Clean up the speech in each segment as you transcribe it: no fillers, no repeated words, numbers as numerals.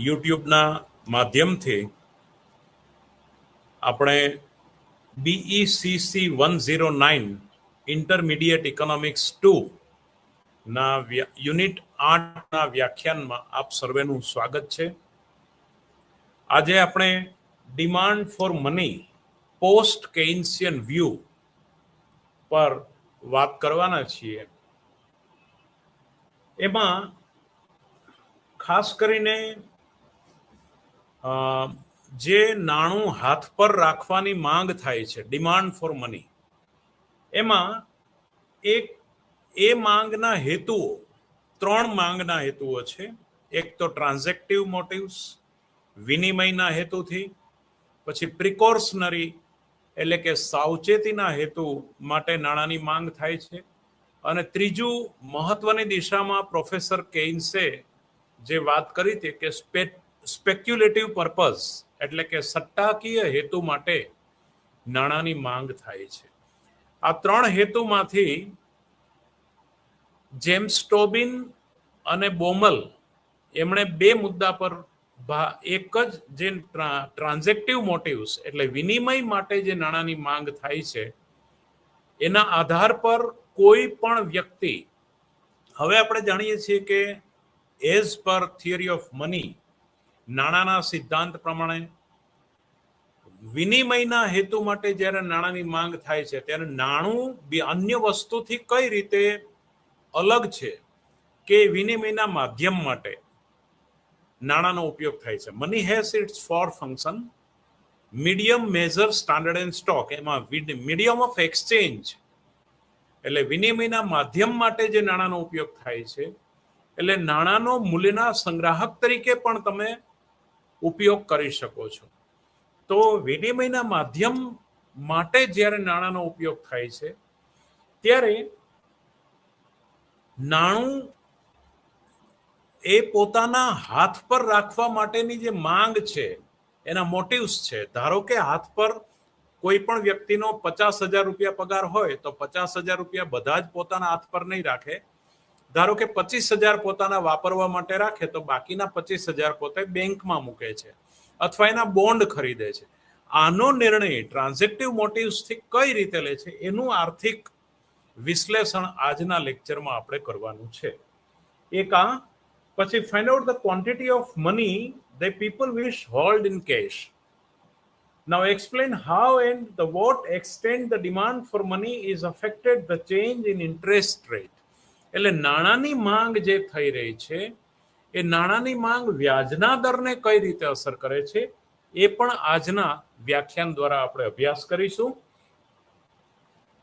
યુટ્યુબના માધ્યમથી આપણે BECC 109 intermediate economics 2 ના યુનિટ 8 ના વ્યાખ્યાનમાં આપ સર્વેનું સ્વાગત છે. આજે આપણે demand for money post Keynesian view પર વાત કરવાના છીએ. એમાં ખાસ કરીને જે નાણું હાથ પર રાખવાની માંગ થાય છે, ડિમાન્ડ ફોર મની, એમાં એ માંગના હેતુઓ, 3 માંગના હેતુઓ છે. એક તો ટ્રાન્ઝેક્ટિવ મોટિવ્સ, વિનિમયના હેતુથી, પછી પ્રિકોર્શનરી એટલે કે સાવચેતીના હેતુ માટે નાણાંની માંગ થાય છે, અને ત્રીજું મહત્વની દિશામાં પ્રોફેસર કેઇન્સે જે વાત કરી હતી કે સ્પેક્યુલેટિવ પર્પઝ એટલે કે સટ્ટાકીય હેતુ માટે નાણાંની માંગ થાય છે. આ 3 હેતુમાંથી જેમ્સ ટોબિન અને બોમલ એમણે 2 મુદ્દા પર એક જ જે ટ્રાન્ઝેક્ટિવ મોટિવ્સ એટલે વિનિમય માટે જે નાણાંની માંગ થાય છે એના આધાર પર કોઈ પણ વ્યક્તિ, હવે આપણે જાણીએ છીએ કે as per theory of money, નાણાંના સિદ્ધાંત પ્રમાણે વિનિમયના હેતુ માટે જ્યારે નાણાંની માંગ થાય છે ત્યારે નાણું અન્ય વસ્તુથી કઈ રીતે અલગ છે કે વિનિમયના માધ્યમ માટે નાણાંનો ઉપયોગ થાય છે. Money has its four function, medium measure standard and stock, એમાં મીડિયમ ઓફ એક્સચેન્જ એટલે વિનિમયના માધ્યમ માટે જે નાણાંનો ઉપયોગ થાય છે એટલે નાણાંનો મૂલ્યના સંગ્રાહક તરીકે પણ તમે ઉપયોગ કરી શકો છો. તો વિનિમયના માધ્યમ માટે જ્યારે નાણાંનો ઉપયોગ થાય છે ત્યારે નાણું એ પોતાના હાથ પર રાખવા માટેની જે માંગ છે એના મોટિવ્સ છે. ધારો કે હાથ પર કોઈ પણ વ્યક્તિનો 50,000 રૂપિયા પગાર હોય તો 50,000 રૂપિયા બધા જ પોતાના હાથ પર નહીં રાખે. ધારો કે 25,000 પોતાના વાપરવા માટે રાખે તો બાકીના 25,000 પોતે બેંકમાં મૂકે છે અથવા એના બોન્ડ ખરીદે છે. આનો નિર્ણય ટ્રાન્ઝેક્ટિવ મોટિવ્સથી કઈ રીતે લે છે એનું આર્થિક વિશ્લેષણ આજના લેક્ચરમાં આપણે કરવાનું છે. એક આ, પછી find out the quantity of money the people wish hold in cash. Now explain how and the what extent the demand for money is affected the change in interest rate. એટલે નાણાંની માંગ જે થઈ રહી છે એ નાણાંની માંગ વ્યાજના દરને કઈ રીતે અસર કરે છે એ પણ આજના વ્યાખ્યાન દ્વારા આપણે અભ્યાસ કરીશું.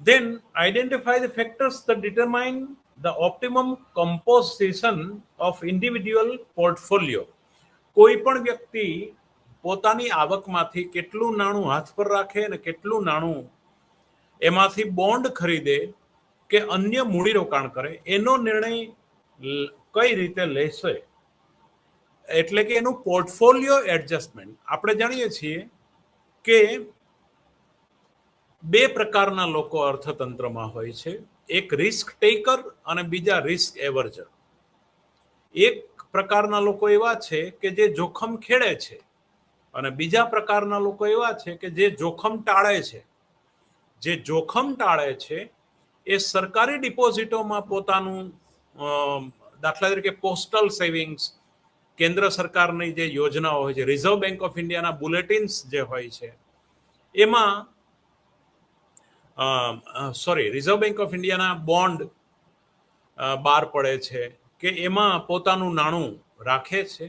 Then identify the factors that determine the optimum composition of individual portfolio. કોઈ પણ વ્યક્તિ પોતાની આવકમાંથી કેટલું નાણું હાથ પર રાખે અને કેટલું નાણું એમાંથી બોન્ડ ખરીદે કે અન્ય મૂડીરોકાણ કરે એનો નિર્ણય કઈ રીતે લેશે એટલે કે એનું પોર્ટફોલિયો એડજસ્ટમેન્ટ. આપણે જાણીએ છીએ કે 2 પ્રકારના લોકો અર્થતંત્રમાં હોય છે, એક રિસ્ક ટેકર અને બીજા રિસ્ક એવર્જર. એક પ્રકારના લોકો એવા છે કે જે જોખમ ખેડે છે અને બીજા પ્રકારના લોકો એવા છે કે જે જોખમ ટાળે છે. જે જોખમ ટાળે છે એ સરકારી ડિપોઝિટોમાં પોતાનું, દાખલા તરીકે પોસ્ટલ સેવિંગ્સ, કેન્દ્ર સરકારની જે યોજનાઓ હોય છે, રિઝર્વ બેંક ઓફ ઇન્ડિયાના બુલેટિન્સ જે હોય છે એમાં રિઝર્વ બેંક ઓફ ઇન્ડિયાના બોન્ડ બહાર પડે છે કે એમાં પોતાનું નાણું રાખે છે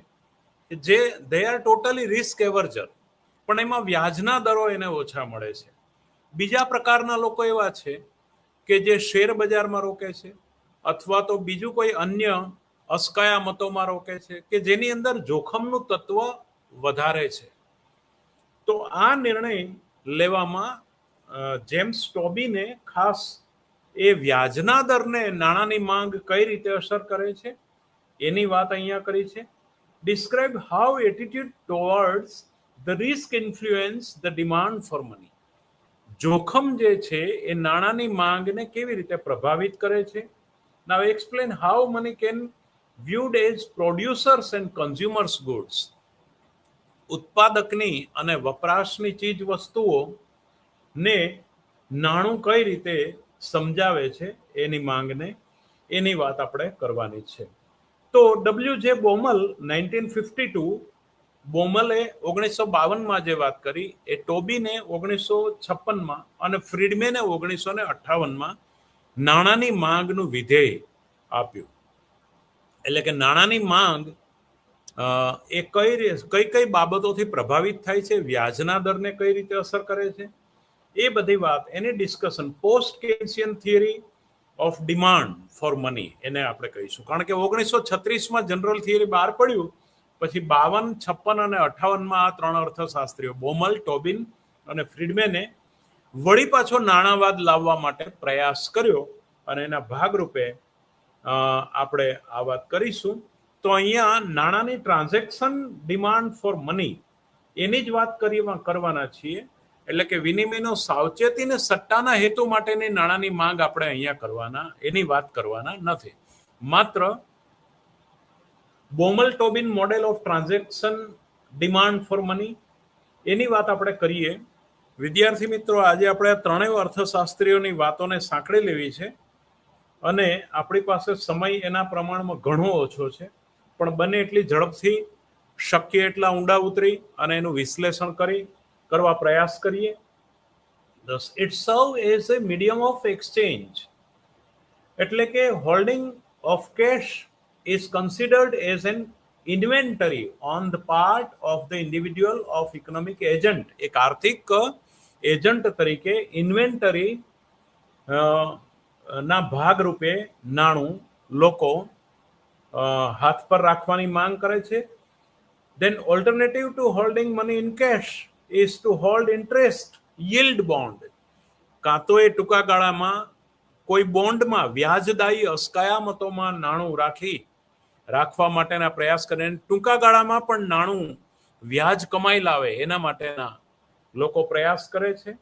જે દે આર ટોટલી રિસ્ક એવર્જર, પણ એમાં વ્યાજના દરો એને ઓછા મળે છે. બીજા પ્રકારના લોકો એવા છે કે જે શેર બજારમાં રોકે છે અથવા તો બીજું કોઈ અન્ય અસ્કયામતોમાં રોકે છે કે જેની અંદર જોખમનું તત્વ વધારે છે. તો આ નિર્ણય લેવામાં જેમ્સ ટોબીને ખાસ એ વ્યાજના દરને નાણાંની માંગ કઈ રીતે અસર કરે છે એની વાત અહીંયા કરી છે. Describe how attitude towards the risk influence the demand for money. જોખમ જે છે એ નાણાંની માંગને કેવી રીતે પ્રભાવિત કરે છે. Now explain how money can viewed as producers and consumers goods. ઉત્પાદકની અને વપરાશની ચીજ વસ્તુઓ ને નાણું કઈ રીતે સમજાવે છે એની માંગને, એની વાત આપણે કરવાની છે. તો ડબલ્યુ જે બોમલ 1952, બોમલે 1952માં જે વાત કરી એ ટોબીને 1956માં અને ફ્રીડમેને 1958માં નાણાંની માંગનું વિધેય આપ્યું. એટલે કે નાણાંની માંગ એ કઈ કઈ બાબતોથી પ્રભાવિત થાય છે, વ્યાજના દરને કઈ રીતે અસર કરે છે, એ બધી વાત એની discussion post Keynesian theory of demand for money એને આપણે કહીશું. કારણ કે 1936માં જનરલ થિયરી બહાર પડ્યું, પછી 52, 56 અને 58માં આ ત્રણ અર્થશાસ્ત્રીઓ બોમલ, ટોબિન અને ફ્રીડમેને વળી પાછો નાણાવાદ લાવવા માટે પ્રયાસ કર્યો અને એના ભાગરૂપે આપણે આ વાત કરીશું. તો અહીંયા નાણાંની ટ્રાન્ઝેક્શન ડિમાન્ડ ફોર મની એની જ વાત કરવાના છીએ. એટલે કે વિનિમયનો સાવચેતી ને સટ્ટાના હેતુ માટેની નાણાંની માંગ આપણે અહીંયા કરવાના, એની વાત કરવાના નથી. માત્ર Baumol Tobin model of transaction demand for money એની વાત આપણે કરીએ. વિદ્યાર્થી મિત્રો, આજે આપણે આ ત્રણેય અર્થશાસ્ત્રીઓની વાતોને સાંકળી લેવી છે અને આપણી પાસે સમય એના પ્રમાણમાં ઘણો ઓછો છે, પણ બને એટલી ઝડપથી શક્ય એટલા ઊંડા ઉતરી અને એનું વિશ્લેષણ કરવા પ્રયાસ કરીએ. Thus, it serves as a medium of exchange. એટલે કે holding of cash is considered as an inventory on the part of the individual of economic agent. એક આર્થિક એજન્ટ તરીકે ઇન્વેન્ટરી ના ભાગરૂપે નાણું લોકો હાથ પર રાખવાની માંગ કરે છે. Then alternative to holding money in cash is to hold interest yield bond. કાં તો એ ટૂંકા ગાળામાં કોઈ બોન્ડમાં વ્યાજદાયી અસ્કયામતોમાં નાણું રાખવા માટેના પ્રયાસ કરે, ટૂંકા ગાળામાં પણ નાણું વ્યાજ કમાઈ લાવે એના માટેના લોકો પ્રયાસ કરે છે.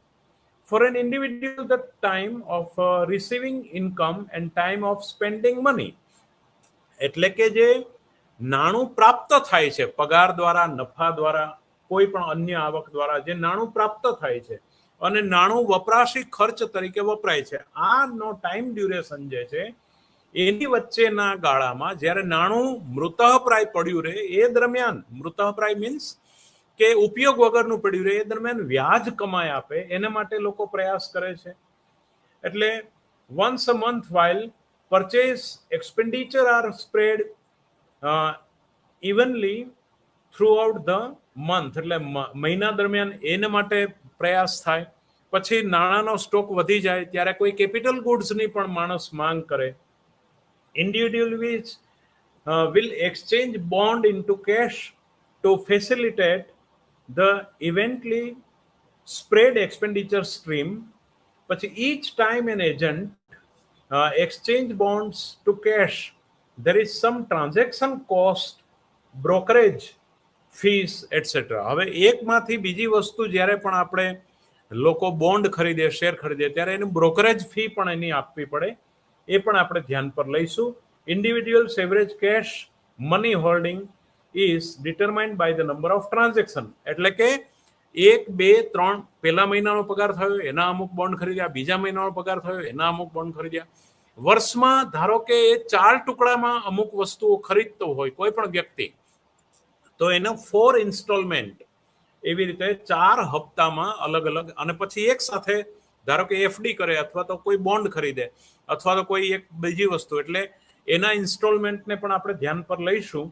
For an individual, the time of receiving income and time of spending money. એટલે કે જે નાણું પ્રાપ્ત થાય છે પગાર દ્વારા, નફા દ્વારા, કોઈ પણ અન્ય આવક દ્વારા જે નાણું પ્રાપ્ત થાય છે અને નાણું વપરાશી ખર્ચ તરીકે વપરાય છે, આનો ટાઈમ ડ્યુરેશન જે છે એની વચ્ચેના ગાળામાં જ્યારે નાણું મૃતઃપ્રાય પડ્યું રહે એ દરમિયાન, મૃતઃપ્રાય મીન્સ કે ઉપયોગ વગરનું પડ્યું રહે, એ દરમિયાન વ્યાજ કમાઈ આપે એને માટે લોકો પ્રયાસ કરે છે. એટલે once a month while purchase expenditure are spread evenly throughout the month. એટલે મહિના દરમિયાન એને માટે પ્રયાસ થાય. પછી નાણાંનો સ્ટોક વધી જાય ત્યારે કોઈ કેપિટલ ગુડ્સની પણ માણસ માંગ કરે. Individual which will exchange bond into cash to facilitate the eventually spread expenditure stream. પછી each time an agent exchange bonds to cash, there is some transaction cost, brokerage fees, etc. હવે એકમાંથી બીજી વસ્તુ જ્યારે પણ આપણે લોકો બોન્ડ ખરીદે, share ખરીદે ત્યારે એનું બ્રોકરેજ ફી પણ એની આપવી પડે, એ પણ આપણે ધ્યાન પર લઈશું. Individuals average cash money holding is determined by the number of transaction. એટલે કે 1, 2, 3 પહેલા મહિનાનો પગાર થયો એના અમુક બોન્ડ ખરીદ્યા, બીજા મહિનાનો પગાર થયો એના અમુક બોન્ડ ખરીદ્યા. વર્ષમાં ધારો કે એ 4 ટુકડામાં અમુક વસ્તુઓ ખરીદતો હોય કોઈ પણ વ્યક્તિ, તો એનો 4 ઇન્સ્ટોલમેન્ટ એવી રીતે 4 હપ્તામાં અલગ અલગ, અને પછી એક સાથે ધારો કે એફડી કરે અથવા તો કોઈ બોન્ડ ખરીદે અથવા તો કોઈ એક બીજી વસ્તુ, એટલે એના ઇન્સ્ટોલમેન્ટને પણ આપણે ધ્યાન પર લઈશું.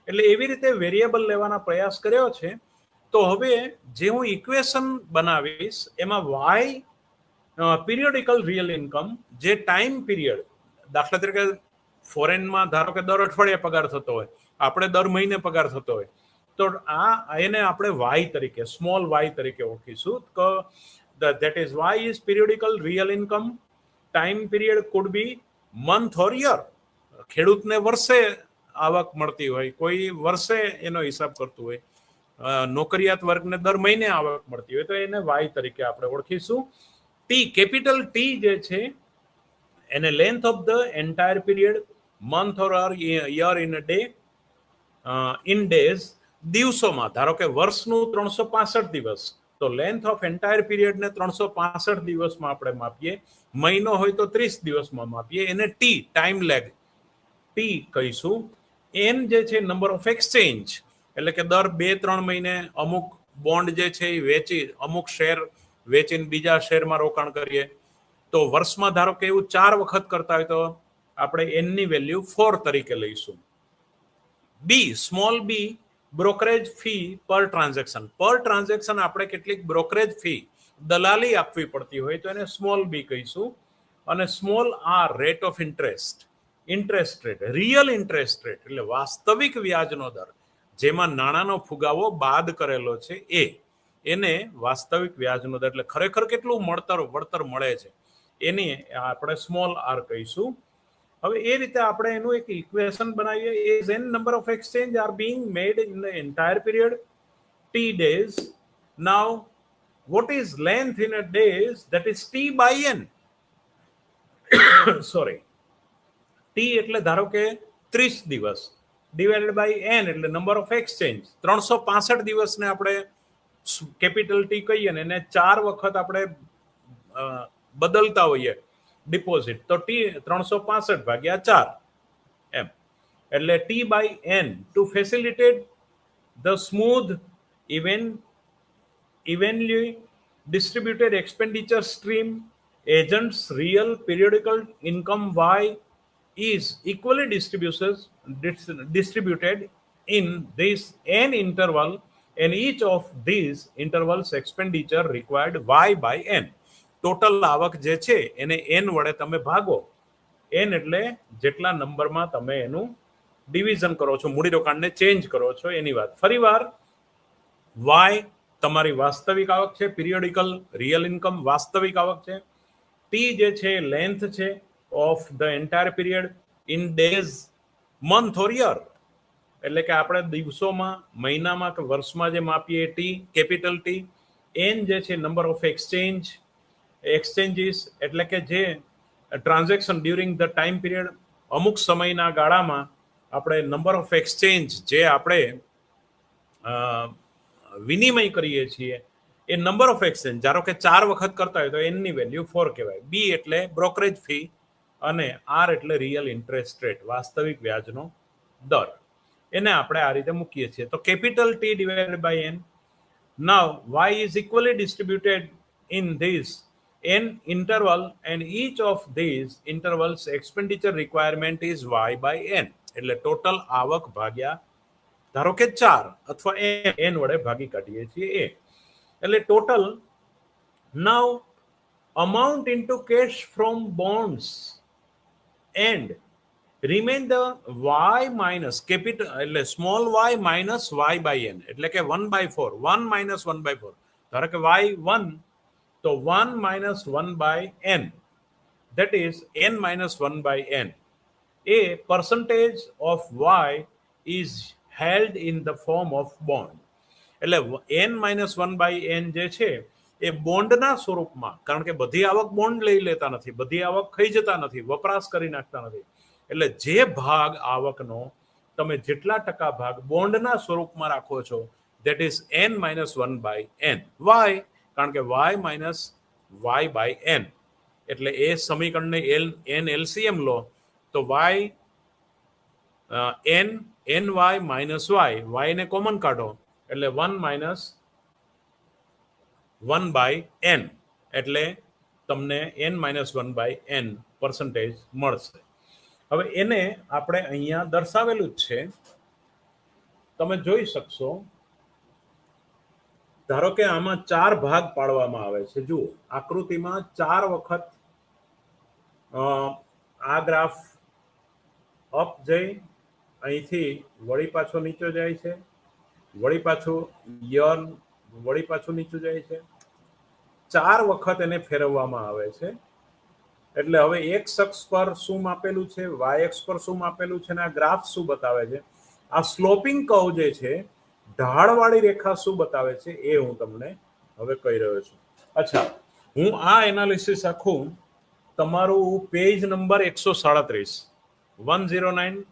એટલે એવી રીતે વેરિયેબલ લેવાના પ્રયાસ કર્યો છે. તો હવે જે હું ઇક્વેશન બનાવીશ એમાં વાય પીરિયોડિકલ રિયલ ઇન્કમ, જે ટાઈમ પીરિયડ, દાખલા તરીકે ફોરેનમાં ધારો કે દર અઠવાડિયે પગાર થતો હોય, આપણે દર મહિને પગાર થતો હોય, તો એને આપણે વાય તરીકે, સ્મોલ વાય તરીકે ઓળખીશું. તો that is y is periodical real income. Time period could be month or year. ખેડૂતને વર્ષે આવક મળતી હોય, કોઈ વર્ષે એનો હિસાબ કરતું હોય, નોકરિયાત વર્ગને દર મહિને આવક મળતી હોય, તો એને વાય તરીકે આપણે ઓળખીશું. ટી, કેપિટલ ટી જે છે એને length of the entire period, month or year in a day, in days, દિવસોમાં, ધારો કે વર્ષનું 365 દિવસ, તો લેન્થ ઓફ એન્ટાયર પીરિયડ ને 365 દિવસમાં આપણે માપીએ. મહિનો હોય તો 30 દિવસમાં માપીએ. એને ટી, ટાઈમ લેગ, ટી કહીશું. એન જે છે નંબર ઓફ એક્સચેન્જ, એટલે કે દર 2-3 મહિને અમુક બોન્ડ જે છે એ વેચી, અમુક શેર વેચીને બીજા શેરમાં રોકાણ કરીએ. તો વર્ષમાં ધારો કે એવું 4 વખત કરતા હોય તો આપણે એનની વેલ્યુ 4 તરીકે લઈશું. બી, સ્મોલ બી, બ્રોકરેજ ફી પર ટ્રાન્ઝેક્શન. પર ટ્રાન્ઝેક્શન આપણે કેટલીક બ્રોકરેજ ફી, દલાલી આપવી પડતી હોય તો એને સ્મોલ બી કહીશું. અને small R, rate of interest, interest rate, real interest rate એટલે વાસ્તવિક વ્યાજનો દર, જેમાં નાણાંનો ફુગાવો બાદ કરેલો છે એને વાસ્તવિક વ્યાજનો દર, એટલે ખરેખર કેટલું વળતર મળે છે એની આપણે સ્મોલ આર કહીશું. હવે એ રીતે આપણે એનું એક ઇક્વેશન બનાવીએ. Is N number of exchange are being made in the entire period T days. Now what is length in a days, that is t by n. Sorry, T એટલે ધારો કે 30 દિવસ ડિવાઇડેડ બાય એન એટલે number of exchange. 365 દિવસને આપણે capital T કહીએ ને એને 4 વખત આપણે બદલતા હોઈએ ડિપોઝિટ, તો ટી 365 ભાગ્યા 4 એમ. એટલે T by N to facilitate the smooth evenly distributed expenditure stream, agents real periodical income y is equally distributed in this n interval, and each of these intervals expenditure required y by n. Total આવક જે છે એને n વડે તમે ભાગો. n એટલે જેટલા નંબરમાં તમે એનું ડિવિઝન કરો છો, મૂડીરોકાણને ચેન્જ કરો છો એની વાત. ફરીવાર y તમારી વાસ્તવિક આવક છે, પિરિયોડિકલ રિયલ ઇન્કમ વાસ્તવિક આવક છે. ટી જે છે લેન્થ છે of the entire period in days, month or year, એટલે કે આપણે દિવસોમાં, મહિનામાં કે વર્ષમાં જે માપીએ ટી, કેપિટલ ટી. એન જે છે નંબર ઓફ એક્સચેન્જીસ, એટલે કે જે transaction during the time period, અમુક સમયના ગાળામાં આપણે નંબર ઓફ એક્સચેન્જ જે આપણે વિનિમય કરીએ છીએ એ નંબર ઓફ એક્સચેન્જ, ધારો કે 4 વખત કરતા હોય તો એનની વેલ્યુ 4 કહેવાય. બી એટલે બ્રોકરેજ ફી અને આર એટલે રિયલ ઇન્ટરેસ્ટ રેટ, વાસ્તવિક વ્યાજનો દર. એને આપણે આ રીતે મૂકીએ છીએ. તો capital T divided by N. Now Y is equally distributed in this n interval, and each of these intervals expenditure requirement is y by n. એટલે ટોટલ આવક ભાગ્યા ધારો કે 4 અથવા n વડે ભાગી કાઢીએ છીએ એ. એટલે total now amount into cash from bonds and remain the y minus capital, એટલે small y minus y by n, એટલે કે 1/4, 1 minus 1/4. ધારો કે y 1, તો 1 minus 1 by n, that is n minus 1 by n. A percentage of y is held in the form of bond. એટલે n minus 1 by n જે છે એ બોન્ડના સ્વરૂપમાં, કારણ કે બધી આવક બોન્ડ લઈ લેતા નથી, બધી આવક ખાઈ જતા નથી, વપરાશ કરી નાખતા નથી. એટલે જે ભાગ આવકનો તમે જેટલા ટકા ભાગ બોન્ડના સ્વરૂપમાં રાખો છો, that is n minus 1 by n. Why? કારણ કે y minus y by n, એટલે એ સમીકરણને n LCM લો તો y n y minus y ને કોમન કાઢો એટલે 1 માઇનસ 1 બાય n, એટલે તમને n minus 1 by n percentage મળશે. હવે એને આપણે અહીંયા દર્શાવેલું જ છે, તમે જોઈ શકશો. ધારો કે આમાં 4 ભાગ પાડવામાં આવે છે. જુઓ આકૃતિમાં 4 વખત આ ગ્રાફ અપ જઈ અહીંથી વળી પાછો નીચો જાય છે, વળી પાછું યર, વળી પાછું નીચું જાય છે. 4 વખત એને ફેરવવામાં આવે છે. એટલે હવે એક્સ અક્ષ પર શું માપેલું છે, વાય અક્ષ પર શું માપેલું છે, અને આ ગ્રાફ શું બતાવે છે, આ સ્લોપિંગ કર્વ જે છે, ઢાળવાળી રેખા શું બતાવે છે એ હું તમને હવે કહી રહ્યો છું. અચ્છા, હું આ એનાલિસિસ આખું તમારું પેજ નંબર 137 109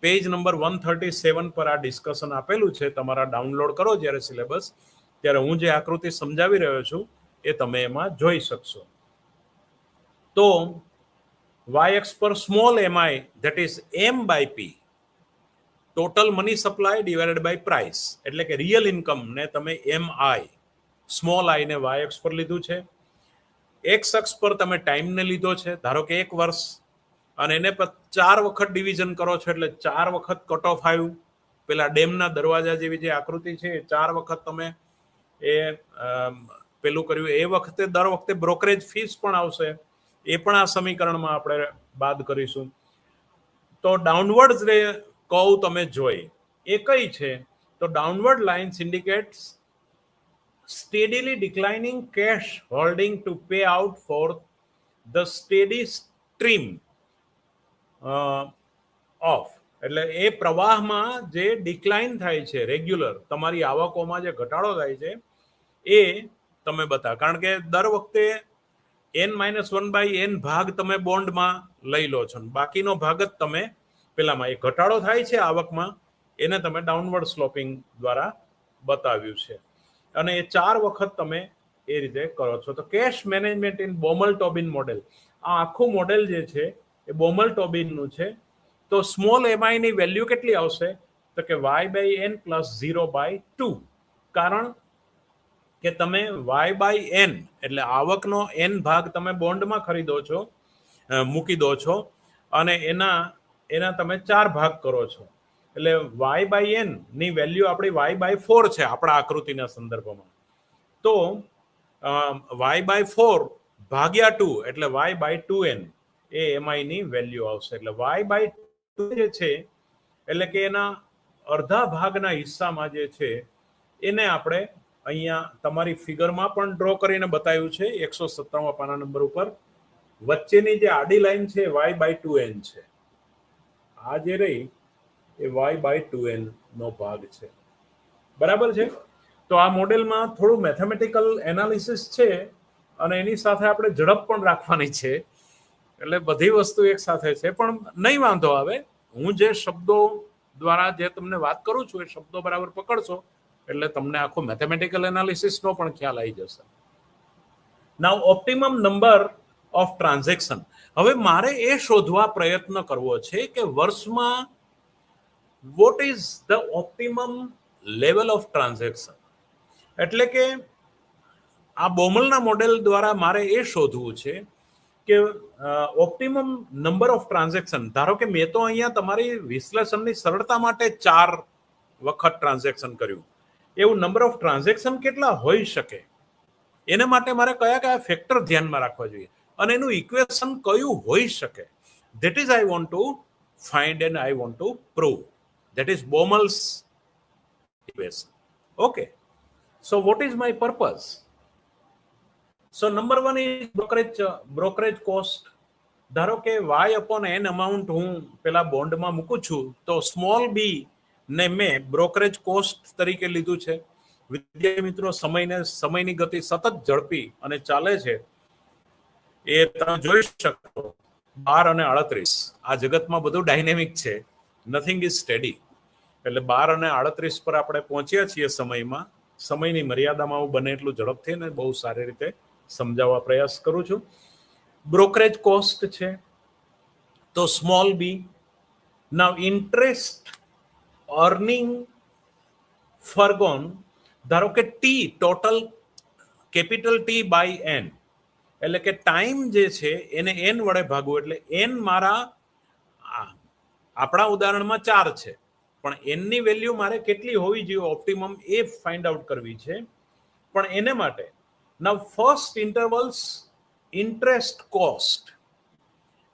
પેજ નંબર 137 પર આ ડિસ્કશન આપેલું છે. તમારા ડાઉનલોડ કરો જ્યારે સિલેબસ, ત્યારે હું જે આકૃતિ સમજાવી રહ્યો છું એ તમે એમાં જોઈ શકશો. તો yx પર small mi, that is m by p, total money supply divided by price, એટલે કે રિયલ ઇન્કમ ને તમે mi, સ્મોલ આઈ ને yx પર લીધું છે. એક્સ અક્ષ પર તમે ટાઈમને લીધો છે, ધારો કે 1 વર્ષ, અને એને 4 વખત ડિવિઝન કરો છો એટલે 4 વખત કટ ઓફ આવ્યું. પેલા ડેમના દરવાજા જેવી જે આકૃતિ છે એ 4 વખત તમે એ પેલું કર્યું. એ વખતે દર વખતે બ્રોકરેજ ફીસ પણ આવશે, એ પણ આ સમીકરણમાં આપણે બાદ કરીશું. તો ડાઉનવર્ડ રે કર્વ તમે જોઈ એ કઈ છે, તો downward lines indicates steadily declining cash holding to pay out for the steady stream of, એટલે એ પ્રવાહમાં જે ડિક્લાઇન થાય છે, રેગ્યુલર તમારી આવકોમાં જે ઘટાડો થાય છે એ તમે બતાવો. કારણ કે દર વખતે n-1/n ભાગ તમે બોન્ડમાં લઈ લો છો, બાકીનો ભાગ જ તમે પેલામાં, એ ઘટાડો થાય છે આવકમાં, એને તમે ડાઉનવર્ડ સ્લોપિંગ દ્વારા બતાવ્યું છે. અને એ 4 વખત તમે એ રીતે કરો છો. તો કેશ મેનેજમેન્ટ ઇન બોમલ-ટોબિન મોડેલ, આ આખું મોડેલ જે છે એ બોમલ-ટોબિનનું છે. તો સ્મોલ mi ની વેલ્યુ કેટલી આવશે, તો કે y/n પ્લસ 0/2. કારણ કે તમે y/n એટલે આવકનો n ભાગ તમે બોન્ડમાં ખરીદો છો, મૂકી દો છો, અને એના તમે 4 ભાગ કરો છો. એટલે y/n ની વેલ્યુ આપણી y/4 છે આપણા આકૃતિના સંદર્ભમાં. તો y/4 ભાગ્યા 2 એટલે y/2n એ mi ની વેલ્યુ આવશે. એટલે y/2 જે છે એટલે કે એના અડધા ભાગના હિસ્સામાં જે છે એને આપણે અહીંયા તમારી ફિગરમાં પણ ડ્રો કરીને બતાવ્યું છે 197 પાના નંબર ઉપર. વચ્ચેની જે આડી લાઈન છે y/2n છે, આ જે રહી એ y/2n નો ભાગ છે. બરાબર છે. તો આ મોડેલમાં થોડું મેથેમેટિકલ એનાલિસિસ છે અને એની સાથે આપણે ઝડપ પણ રાખવાની છે, એટલે બધી વસ્તુ એક સાથે છે, પણ નહીં વાંધો આવે. હું જે શબ્દો દ્વારા જે તમને વાત કરું છું એ શબ્દો બરાબર પકડશો એટલે તમને આખો મેથેમેટિકલ એનાલિસિસનો પણ ખ્યાલ આવી જશે. નાઉ ઓપ્ટિમમ નંબર ઓફ ટ્રાન્ઝેક્શન. હવે મારે એ શોધવા પ્રયત્ન કરવો છે કે વર્ષમાં what is the optimum level of transaction. એટલે કે આ બોમલના મોડેલ દ્વારા મારે એ શોધવું છે કે ઓપ્ટિમમ નંબર ઓફ ટ્રાન્ઝેક્શન. ધારો કે મેં તો અહીંયા તમારી વિશ્લેષણની સરળતા માટે 4 વખત ટ્રાન્ઝેક્શન કર્યું, એવું નંબર ઓફ ટ્રાન્ઝેક્શન કેટલા હોઈ શકે, એને માટે મારે કયા કયા ફેક્ટર ધ્યાનમાં રાખવા જોઈએ અને એનું ઇક્વેશન કયું હોઈ શકે, that is I want to find and I want to prove. That is Baumol's equation. Okay. So what is my purpose? So number 1 is brokerage cost. ધારો કે y/n અમાઉન્ટ હું પેલા બોન્ડમાં મૂકું છું, તો સ્મોલ b ને મેં બ્રોકરેજ કોસ્ટ તરીકે લીધું છે. વિદ્યાર્થી મિત્રો, સમયની ગતિ સતત ઝડપી અને ચાલે છે, એ તમે જોઈ શકો. 12 અને 38 આ જગતમાં બધું ડાયનેમિક છે, નથિંગ ઇઝ સ્ટેડી. એટલે 12 અને 38 પર આપણે પહોંચ્યા છીએ સમયમાં. સમયની મર્યાદામાં હું બને એટલું ઝડપથી ને બહુ સારી રીતે સમજાવવા પ્રયાસ કરું છું. બ્રોકરેજ કોસ્ટ છે તો small B. Now interest earning foregone, ધારો કે T total capital T by N, એટલે કે ટાઈમ જે છે એને એન વડે ભાગવું. એટલે એન મારા આપણા ઉદાહરણમાં 4 છે, પણ એનની વેલ્યુ મારે કેટલી હોવી જોઈએ ઓપ્ટિમમ એ ફાઇન્ડ આઉટ કરવી છે. પણ એને માટે નાઉ ફર્સ્ટ ઇન્ટરવલ્સ ઇન્ટરેસ્ટ કોસ્ટ,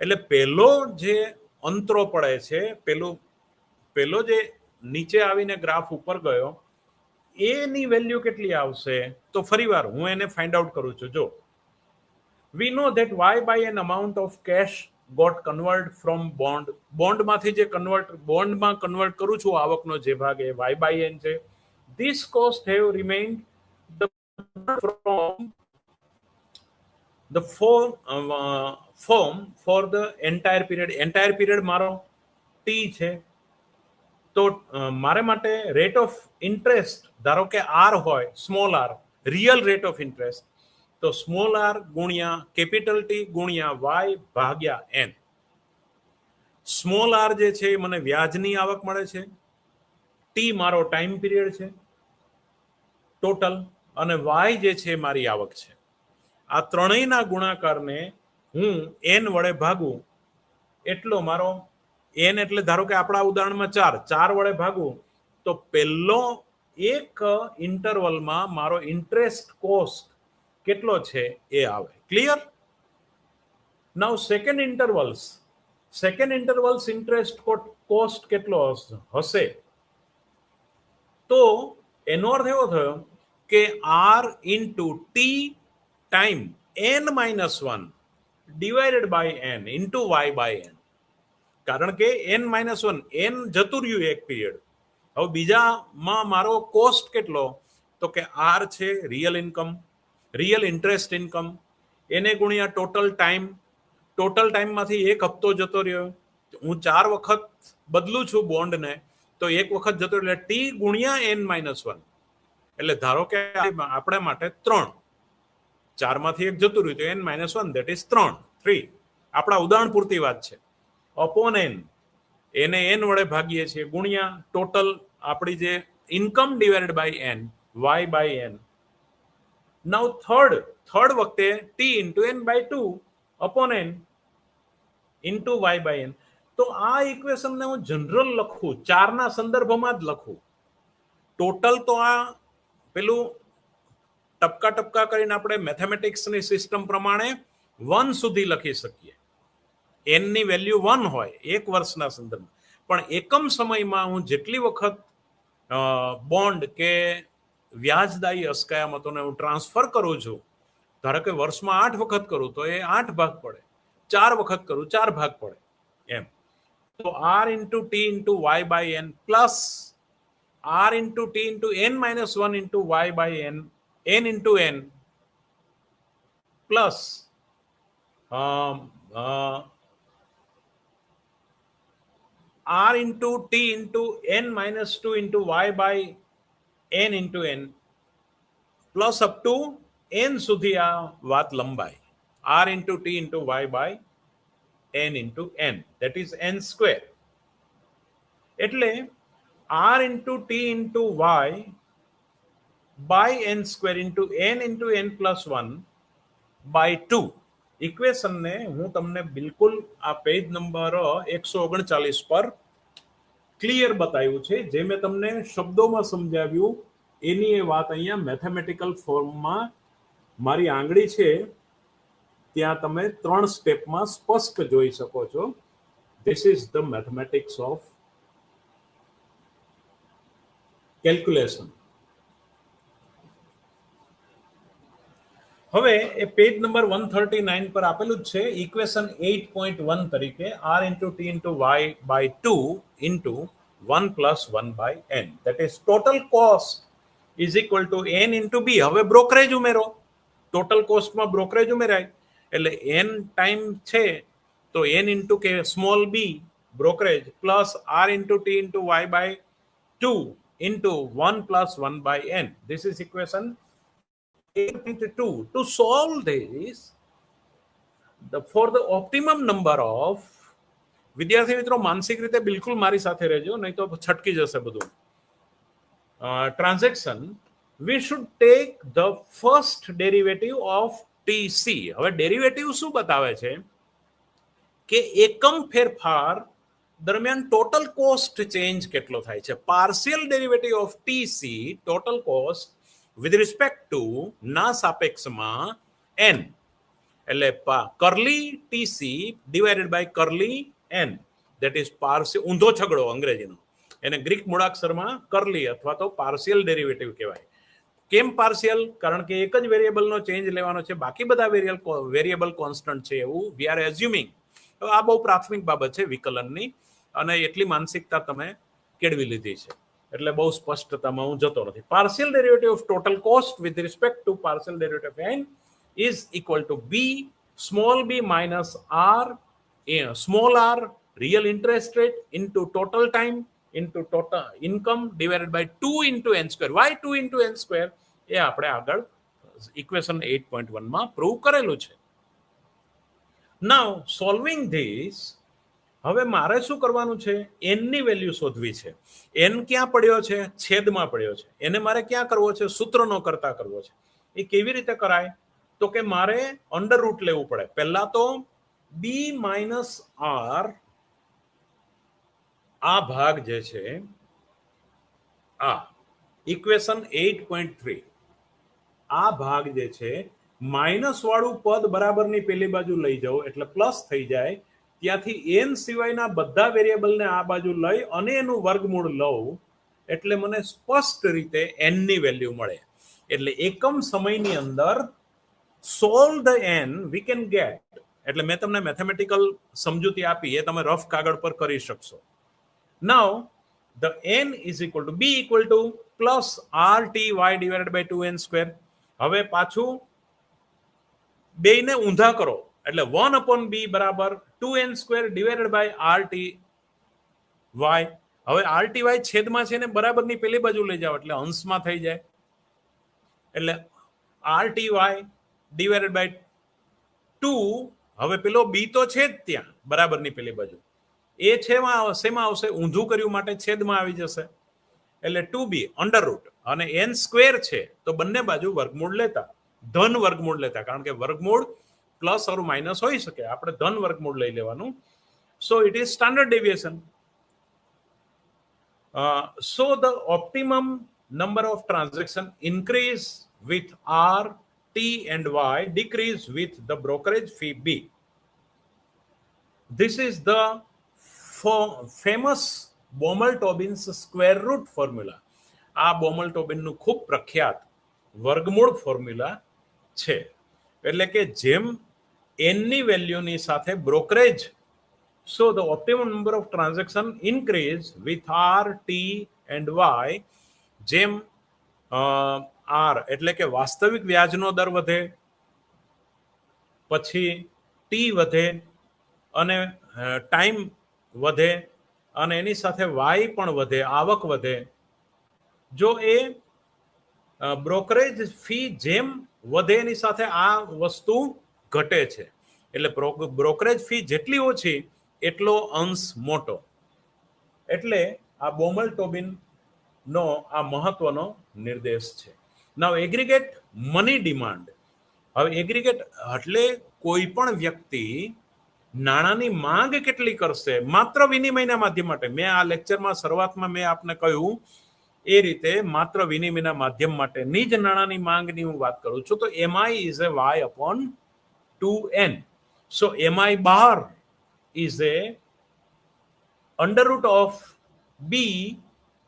એટલે પેલો જે અંતરો પડે છે, પેલો જે નીચે આવીને ગ્રાફ ઉપર ગયો એની વેલ્યુ કેટલી આવશે, તો ફરીવાર હું એને ફાઇન્ડ આઉટ કરું છું. જો we know that y/n amount of cash got convert from બોન્ડમાંથી જે બોન્ડમાં કન્વર્ટ કરું છું આવકનો જે ભાગ એ y/n છે. This cost have remained from the form for the entire period. મારો t છે, તો મારે માટે રેટ ઓફ ઇન્ટરેસ્ટ ધારો કે આર હોય, small R, real rate of interest, તો સ્મોલ આર ગુણ્યા કેપિટલ ટી ગુણ્યા વાય ભાગ્યા એન. સ્મોલ આર જે છે એ મને વ્યાજની આવક મળે છે, ટી મારો ટાઈમ પીરિયડ છે ટોટલ, અને વાય જે છે મારી આવક છે. આ ત્રણેયના ગુણાકારને હું એન વડે ભાગું એટલો મારો એન એટલે ધારો કે આપણા ઉદાહરણમાં 4 વડે ભાગું તો પહેલો એક ઇન્ટરવલમાં મારો ઇન્ટરેસ્ટ કોસ્ટ કેટલો છે એ આવે. Clear? Now second intervals interest cost કેટલો હશે, તો એનો અર્થ એવો થયો કે R into T time n-1 divided by n into Y by N. કારણ કે n-1 n જતું રહ્યું એક પીરિયડ. હવે બીજામાં મારો કોસ્ટ કેટલો, તો કે આર છે real income, real interest income, એને ગુણ્યા ટોટલ ટાઈમમાંથી એક હપ્તો જતો રહ્યો. હું 4 વખત બદલું છું બોન્ડને, તો એક વખત જતો એટલે ટી ગુણ્યા n-1. એટલે ધારો કે આપણે માટે 3, 4 માંથી એક જતું રહ્યું તો n-1 દેટ ઇઝ 3. આપણા ઉદાહરણ પૂરતી વાત છે. અપોન એન, એને એન વડે ભાગીએ છીએ ગુણ્યા ટોટલ આપણી જે income divided by N, Y by N. Now third વખતે T into N by 2 upon N into Y by N. તો આ ઇક્વેશનને હું જનરલ લખું, 4ના સંદર્ભમાં જ લખું. ટોટલ તો આ પેલું ટપકા કરીને આપણે મેથેમેટિક્સની સિસ્ટમ પ્રમાણે 1 સુધી લખી શકીએ. એનની વેલ્યુ 1 હોય એક વર્ષના સંદર્ભમાં, પણ એકમ સમયમાં હું જેટલી વખત બોન્ડ કે વ્યાજદાયી અસ્કયામતોને હું ટ્રાન્સફર કરું છું, ધારો કે વર્ષમાં 8 વખત કરું તો એ 8 ભાગ પડે, 4 વખત કરું 4 ભાગ પડે એમ. તો R into T into Y by N plus R into T into n-1 into Y by N, n into N plus r into t into n-2 into y by n into n plus up to n સુધી આ વાત લંબાય. r into t into y by n into n, that is n square. એટલે r into t into y by n square into n plus 1 by 2. ઇક્વેશનને હું તમને બિલકુલ આ page number 139 પર clear બતાવ્યું છે. જે મેં તમને શબ્દોમાં સમજાવ્યું એની એ વાત અહીંયા મેથેમેટિકલ ફોર્મમાં મારી આંગળી છે ત્યાં તમે 3 સ્ટેપમાં સ્પષ્ટ જોઈ શકો છો. This is the mathematics of calculation. હવે એ પેજ નંબર 139 પર આપેલું જ છે ઇક્વેશન 8.1 તરીકે r into t into y by 2 into 1 plus 1 by n, that is total cost is equal to n into b. હવે બ્રોકરેજ ઉમેરો, ટોટલ કોસ્ટમાં બ્રોકરેજ ઉમેરાય એટલે n ટાઈમ છે તો n into કે small b brokerage plus r into t into y by 2 into 1 plus 1 by n. This is equation 8.2. To solve this, for the optimum number of, વિદ્યાર્થી મિત્રો માનસિક રીતે બિલકુલ મારી સાથે રહેજો, નહીં તો છટકી જશે બધું. Transaction, we should take the first derivative of TC. હવે ડેરિવેટિવ શું બતાવે છે કે એકમ ફેરફાર દરમિયાન ટોટલ કોસ્ટ ચેન્જ કેટલો થાય છે. Partial derivative of TC, total cost with respect to ના સાપેક્ષમાં n, એટલે curly TC divided by curly n, that is partial, ઊંધો છગડો અંગ્રેજીનો, એને ગ્રીક મૂળાક્ષરમાં curly અથવા તો પાર્શિયલ ડેરિવેટિવ કહેવાય. કેમ પાર્શિયલ? કારણ કે એક જ વેરિયેબલનો ચેન્જ લેવાનો છે, બાકી બધા વેરિયેબલ કોન્સ્ટન્ટ છે એવું વી આર એઝ્યુમિંગ. આ બહુ પ્રાથમિક બાબત છે વિકલનની, અને એટલી માનસિકતા તમે કેળવી લીધી છે એટલે બહુ સ્પષ્ટતામાં હું જતો નથી. Partial derivative of total cost with respect to partial derivative of n is equal to b small b minus r small r real interest rate into total time into total income divided by 2 into n square. Y 2 into n square એ આપણે આગળ equation 8.1 માં prove કરેલું છે. નાઉ solving this, હવે મારે શું કરવાનું છે? n ની વેલ્યુ શોધવી છે. n ક્યાં પડ્યો છે? છેદમાં પડ્યો છે. એને મારે ક્યાં કરવો છે? સૂત્રનો કરતા કરવો છે. એ કેવી રીતે કરાય? તો કે મારે અંડર રૂટ લેવું પડે. પહેલા તો b માઇનસ r આ ભાગ જે છે આ ઇક્વેશન 8.3 આ ભાગ જે છે માઇનસ વાળું પદ બરાબરની પેલી બાજુ લઈ જાઓ એટલે પ્લસ થઈ જાય. ત્યાંથી n સિવાયના બધા વેરિયેબલને આ બાજુ લઈ અને એનું વર્ગમૂળ લઉં એટલે મને સ્પષ્ટ રીતે n ની વેલ્યુ મળે. એટલે એકમ સમયની અંદર solve the n we can get. એટલે મેં તમને મેથેમેટિકલ સમજૂતી આપી, એ તમે રફ કાગળ પર કરી શકશો. Now the n is equal to b equal to plus RTY divided by 2n square. હવે પાછું બેયને ઊંધા કરો એટલે 1/b બરાબર 2n square divided by RTY. હવે RTY છેદમાં છે ને બરાબરની પેલી બાજુ લઈ જાઓ એટલે અંશમાં થઈ જાય. એટલે RTY ડિવાઇડેડ બાય 2, હવે પેલો b તો છે જ ત્યાં બરાબરની પેલી બાજુ, એ શેમાં આવશે? ઊંધું કર્યું માટે છેદમાં આવી જશે. એટલે 2b અંડર રૂટ અને n સ્ક્વેર છે તો બંને બાજુ વર્ગમૂળ લેતા, ધન વર્ગમૂળ લેતા, કારણ કે વર્ગમૂળ પ્લસ ઓર માઇનસ હોઈ શકે, આપણે ધન વર્ગમૂળ લઈ લેવાનું. So it is standard deviation. So the optimum number of transaction increase with R, T and Y, decrease with the brokerage fee B. This is the famous Baumol-Tobin's square root formula. આ બોમલ-ટોબિનનું ખૂબ પ્રખ્યાત વર્ગમૂળ formula છે. એટલે કે જેમ n ની વેલ્યુની સાથે brokerage, so the optimum number of transaction increase with R, T and Y. જેમ R એટલે કે વાસ્તવિક વ્યાજનો દર વધે, પછી T વધે અને ટાઈમ વધે અને એની સાથે Y પણ વધે, આવક વધે. જો એ બ્રોકરેજ ફી જેમ વધે એની સાથે આ વસ્તુ ઘટે છે. એટલે બ્રોકરેજ ફી જેટલી ઓછી એટલો અંશ મોટો. એટલે આ બોમલ-ટોબિન નો આ મહત્વનો નિર્દેશ છે. નાઉ એગ્રીગેટ મની ડિમાન્ડ. હવે એગ્રીગેટ એટલે કોઈ પણ વ્યક્તિ નાણાંની માંગ કેટલી કરશે માત્ર વિનિમયના માધ્યમ માટે. મેં આ લેક્ચરમાં શરૂઆતમાં મેં આપને કહ્યું એ રીતે માત્ર વિનિમયના માધ્યમ માટેની જ નાણાંની માંગની હું વાત કરું છું. તો MI is A y upon 2n. So MI bar is A under root of b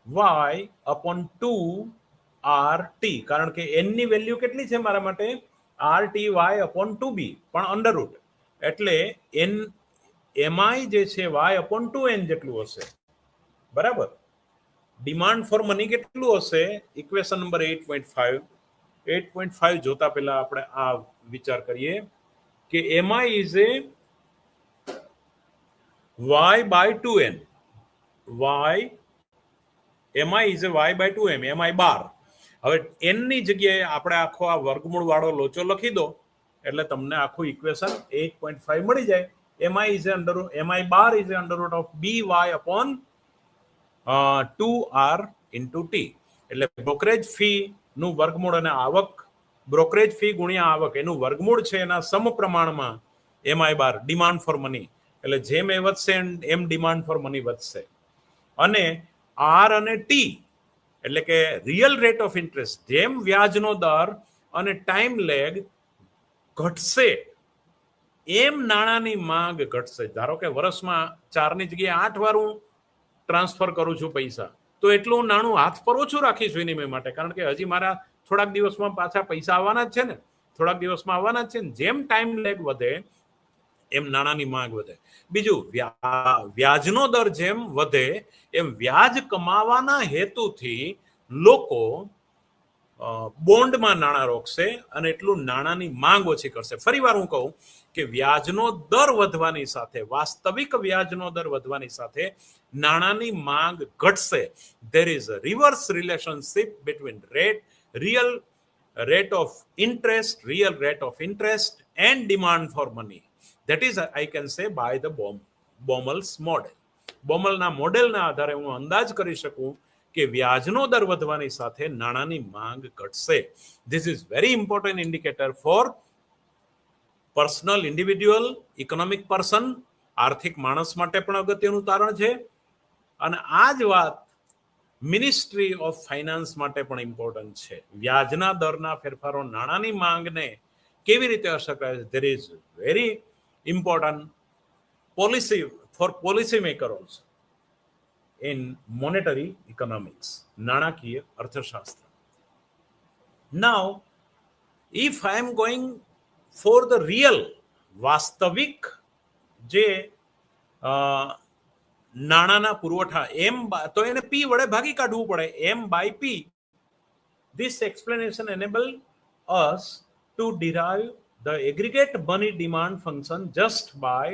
y upon 2RT. કારણ કે n ની વેલ્યુ કેટલી છે મારા માટે? RTY upon 2b પણ અંડર રૂટ, એટલે MI જે છે y upon 2n જેટલું હશે. બરાબર. ડિમાન્ડ ફોર મની કેટલું હશે? ઇક્વેશન નંબર 8.5 જોતા પહેલા આપણે આ વિચાર કરીએ કે MI is A y by 2n. MI is a y by 2m, MI બાર. હવે n ની જગ્યાએ આપણે આખો આ વર્ગમૂળ વાળો લોચો લખી દો એટલે તમને આખું ઇક્વેશન 8.5 મળી જાય. MI bar is a under root of by upon 2r into t. એટલે બ્રોકરેજ ફી નું વર્ગમૂળ અને આવક, બ્રોકરેજ ફી ગુણ્યા આવક એનું વર્ગમૂળ છે એના સમપ્રમાણમાં MI bar demand for money. એટલે જેમ એ વધશે એમ ડિમાન્ડ ફોર મની વધશે. અને R અને T એટલે કે રિયલ રેટ ઓફ ઇન્ટરેસ્ટ, જેમ વ્યાજનો દર અને ટાઈમ લેગ ઘટશે એમ નાણાંની માંગ ઘટશે. ધારો કે વર્ષમાં 4 ની જગ્યાએ 8 વાર હું ટ્રાન્સફર કરું છું પૈસા, તો એટલું નાણું હાથ પર ઓછું રાખીશ વિનિમય માટે, કારણ કે હજી મારા થોડાક દિવસમાં પાછા પૈસા આવવાના જ છે ને, થોડાક દિવસમાં આવવાના જ છે ને. જેમ ટાઈમ લેગ વધે એમ નાણાંની માંગ વધે. બીજું, વ્યાજનો દર જેમ વધે એમ વ્યાજ કમાવાના હેતુથી લોકો બોન્ડમાં નાણાં રોકશે અને એટલું નાણાંની માંગ ઓછી કરશે. ફરીવાર હું કહું કે વ્યાજનો દર વધવાની સાથે, વાસ્તવિક વ્યાજનો દર વધવાની સાથે નાણાંની માંગ ઘટશે. There is a reverse relationship between real rate of interest and demand for money. That is, I can say, by the Baumol's model. બોમલના મોડેલના આધારે હું અંદાજ કરી શકું કે વ્યાજનો દર વધવાની સાથે નાણાંની માંગ ઘટશે. This is very important indicator for personal individual economic person, આર્થિક માણસ માટે પણ અગત્યનું તારણ છે. અને આ જ વાત મિનિસ્ટ્રી ઓફ ફાઇનાન્સ માટે પણ ઇમ્પોર્ટન્ટ છે. વ્યાજના દરના ફેરફારો નાણાંની માંગને કેવી રીતે અસર કરે છે? There is very important policy for policy makers in monetary economics, નાણાકીય અર્થશાસ્ત્ર. Now, if I am going for the real, વાસ્તવિક જે નાણાંના પુરવઠા એમ, તો એને પી વડે ભાગી કાઢવું પડે. M by P. This explanation enable us to derive the aggregate money demand function just by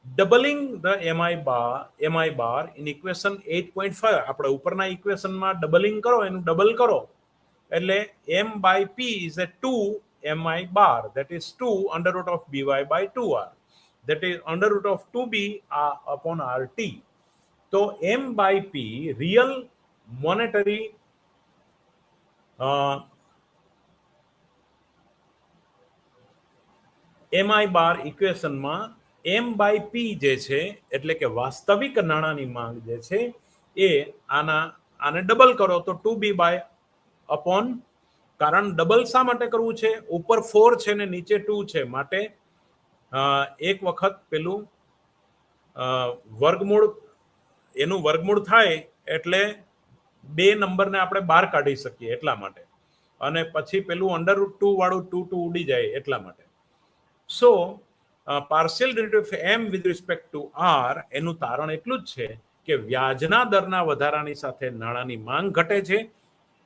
doubling the MI bar in equation 8.5. આપણે ઉપરના ઇક્વેશનમાં ડબલિંગ કરો, એનું ડબલ કરો એટલે M by P is a 2 MI bar, that is 2 under root of BY by 2R, that is under root of 2B upon RT. તો M by P real monetary MI bar ઇક્વેશનમાં M by P જે છે એટલે કે વાસ્તવિક નાણાંની માંગ જે છે એ આને ડબલ કરો તો 2B by upon, કારણ ડબલ શા માટે કરવું છે? ઉપર 4 છે ને નીચે 2 છે, માટે એક વખત પેલું વર્ગમૂળ, એનું વર્ગમૂળ થાય એટલે બે નંબરને આપણે બહાર કાઢી શકીએ એટલા માટે, અને પછી પેલું √2 વાળું 2 ઉડી જાય એટલા માટે. So, partial derivative of M with respect to R એનું તારણ એટલું જ છે કે વ્યાજના દરના વધારાની સાથે નાણાંની માંગ ઘટે છે,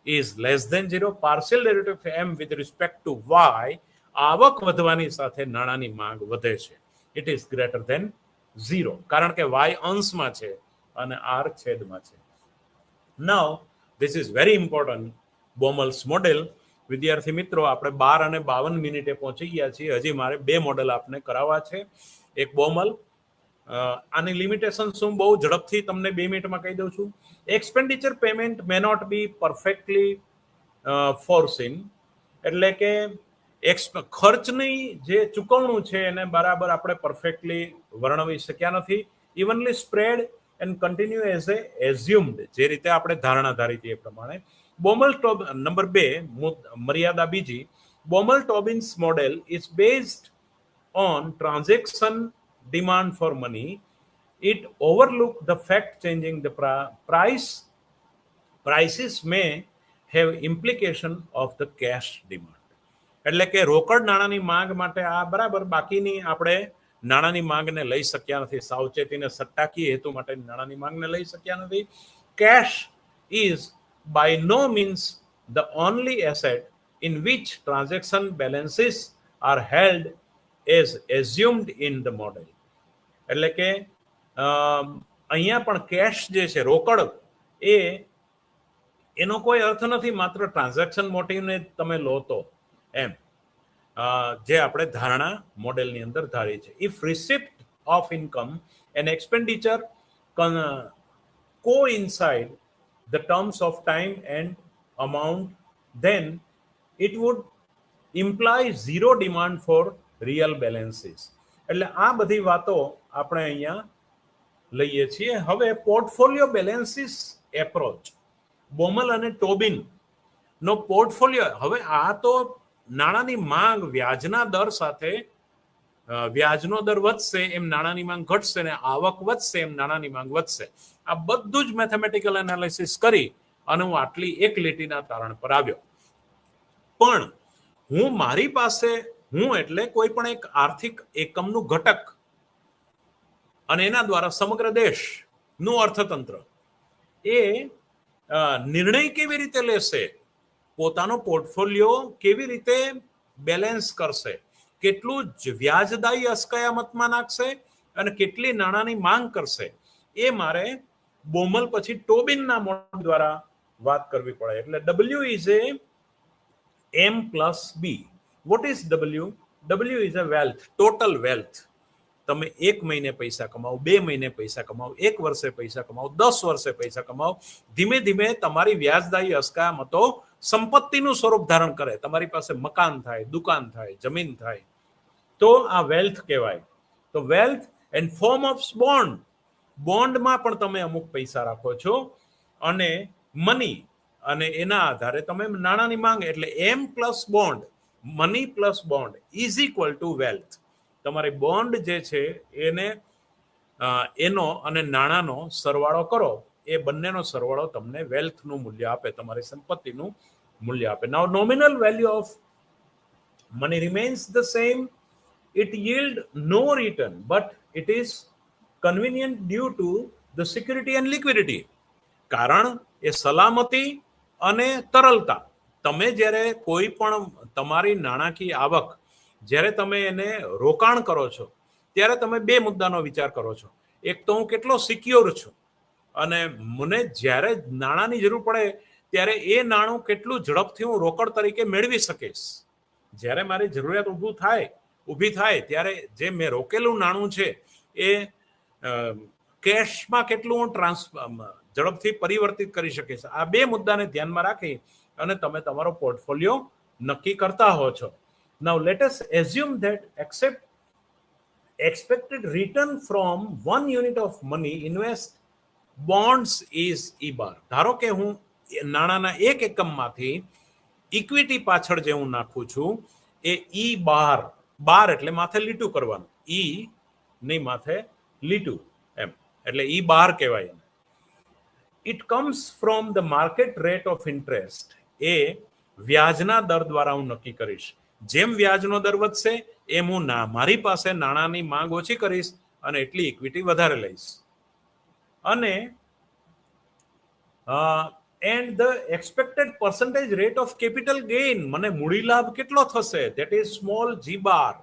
is less than 0. Partial derivative of M with respect to Y, આવક વધવાની સાથે નાણાંની માંગ વધે છે. It is greater than 0, કારણ કે Y અંશમાં છે અને R છેદમાં છે. Now, this is very important, Baumol's model. વિદ્યાર્થી મિત્રો, આપણે 12 અને 52 મિનિટે પહોંચી ગયા છીએ. હજી મારે બે મોડેલ આપને કરાવવા છે. એક બોમલ, આની લિમિટેશન શું બહુ ઝડપથી તમને 2 મિનિટમાં કહી દઉં છું. Expenditure payment may not be perfectly foreseen, એટલે કે ખર્ચની જે ચૂકવણું છે એને બરાબર આપણે પરફેક્ટલી વર્ણવી શક્યા નથી. Evenly spread and continue as a assumed, જે રીતે આપણે ધારણા ધારી હતી એ પ્રમાણે. નંબર 2, મર્યાદા બીજી, Baumol-Tobin's model is based on transaction demand for money. It overlooks the fact changing the prices may have implication of the cash demand. એટલે કે રોકડ નાણાંની માંગ માટે આ બરાબર, બાકીની આપણે નાણાંની માંગને લઈ શક્યા નથી. સાવચેતીને સટ્ટાકીય હેતુ માટે નાણાંની માંગને લઈ શક્યા નથી. Cash is by no means the only asset in which transaction balances are held as assumed in the model. એટલે કે અહીંયા પણ કેશ જે છે, રોકડ, એનો કોઈ અર્થ નથી, માત્ર ટ્રાન્ઝેક્શન મોટિવને તમે લો તો એમ, જે આપણે ધારણા મોડેલની અંદર ધારી છે. If receipt of income and expenditure coincide the terms of time and amount, then it would imply zero demand for real balances. એટલે આ બધી વાતો આપણે અહીંયા લઈએ છીએ. હવે પોર્ટફોલિયો બેલેન્સીસ એપ્રોચ, બોમલ અને ટોબિન નો પોર્ટફોલિયો. હવે આ તો નાણાંની માંગ વ્યાજના દર સાથે, વ્યાજનો દર વધશે એમ નાણાંની માંગ ઘટશે, ને આવક વધશે એમ નાણાંની માંગ વધશે. આ બધું જ મેથેમેટિકલ એનાલિસિસ કરી અને હું આટલી એક લીટીના તારણ પર આવ્યો. પણ હું મારી પાસે, હું એટલે કોઈ પણ એક આર્થિક એકમનું ઘટક અને એના દ્વારા સમગ્ર દેશનું અર્થતંત્ર, એ નિર્ણય કેવી રીતે લેશે, પોતાનો પોર્ટફોલિયો કેવી રીતે બેલેન્સ કરશે, કેટલું વ્યાજદાયી અસ્કયામતમાં નાખશે અને કેટલી નાણાંની માંગ કરશે, એ મારે બોમલ પછી ટોબિનના મોડેલ દ્વારા વાત કરવી પડે. એટલે W is A M plus B. What is W? W is a wealth, total wealth. તમે 1 મહિને પૈસા કમાવો, 2 મહિને પૈસા કમાવો, 1 વર્ષે પૈસા કમાવો, 10 વર્ષે પૈસા કમાવો, ધીમે ધીમે તમારી વ્યાજદાયી અસ્કયામતો સંપત્તિનું સ્વરૂપ ધારણ કરે. તમારી પાસે મકાન થાય, દુકાન થાય, જમીન થાય, તો આ વેલ્થ કહેવાય. તો wealth and form of bond. બોન્ડમાં પણ તમે અમુક પૈસા રાખો છો અને મની, અને એના આધારે તમે નાણાંની માંગ. એટલે M plus bond, money plus bond is equal to wealth. તમારી બોન્ડ જે છે એને એનો અને નાણાંનો સરવાળો કરો, એ બંનેનો સરવાળો તમને વેલ્થનું મૂલ્ય આપે, તમારી સંપત્તિનું મૂલ્ય આપે. Now nominal value of money remains the same. It yield no return, but it is convenient due to the security and liquidity. કારણ એ સલામતી અને તરલતા. તમે જ્યારે કોઈ પણ તમારી નાણાકીય આવક જ્યારે તમે એને રોકાણ કરો છો ત્યારે તમે બે મુદ્દાનો વિચાર કરો છો. એક તો હું કેટલો સિક્યોર છું, અને મને જ્યારે નાણાંની જરૂર પડે ત્યારે એ નાણું કેટલું ઝડપથી હું રોકડ તરીકે મેળવી શકીશ. જ્યારે મારી જરૂરિયાત ઊભી થાય ત્યારે જે મેં રોકેલું નાણું છે એ કેશમાં કેટલું હું ઝડપથી પરિવર્તિત કરી શકીશ. આ બે મુદ્દાને ધ્યાનમાં રાખી અને તમે તમારો પોર્ટફોલિયો નક્કી કરતા હો છો. Now let us assume that expected return from 1 unit of money invest bonds is E bar. ધારો કે હું નાણાંના 1 એકમમાંથી ઇક્વિટી પાછળ જે હું નાખું છું એ E બાર એટલે માથે લીટું કરવાનું, E નહીં માથે લીટું, એમ એટલે E બાર કહેવાય. It comes from the market rate of interest. એ વ્યાજના દર દ્વારા હું નક્કી કરીશ. જેમ વ્યાજનો દર વધશે એમ હું મારી પાસે નાણાંની માંગ ઓછી કરીશ અને એટલી ઇક્વિટી વધારે લઈશ. અને and the expected percentage rate of capital gain, મને મૂડી લાભ કેટલો થશે, that is small g bar.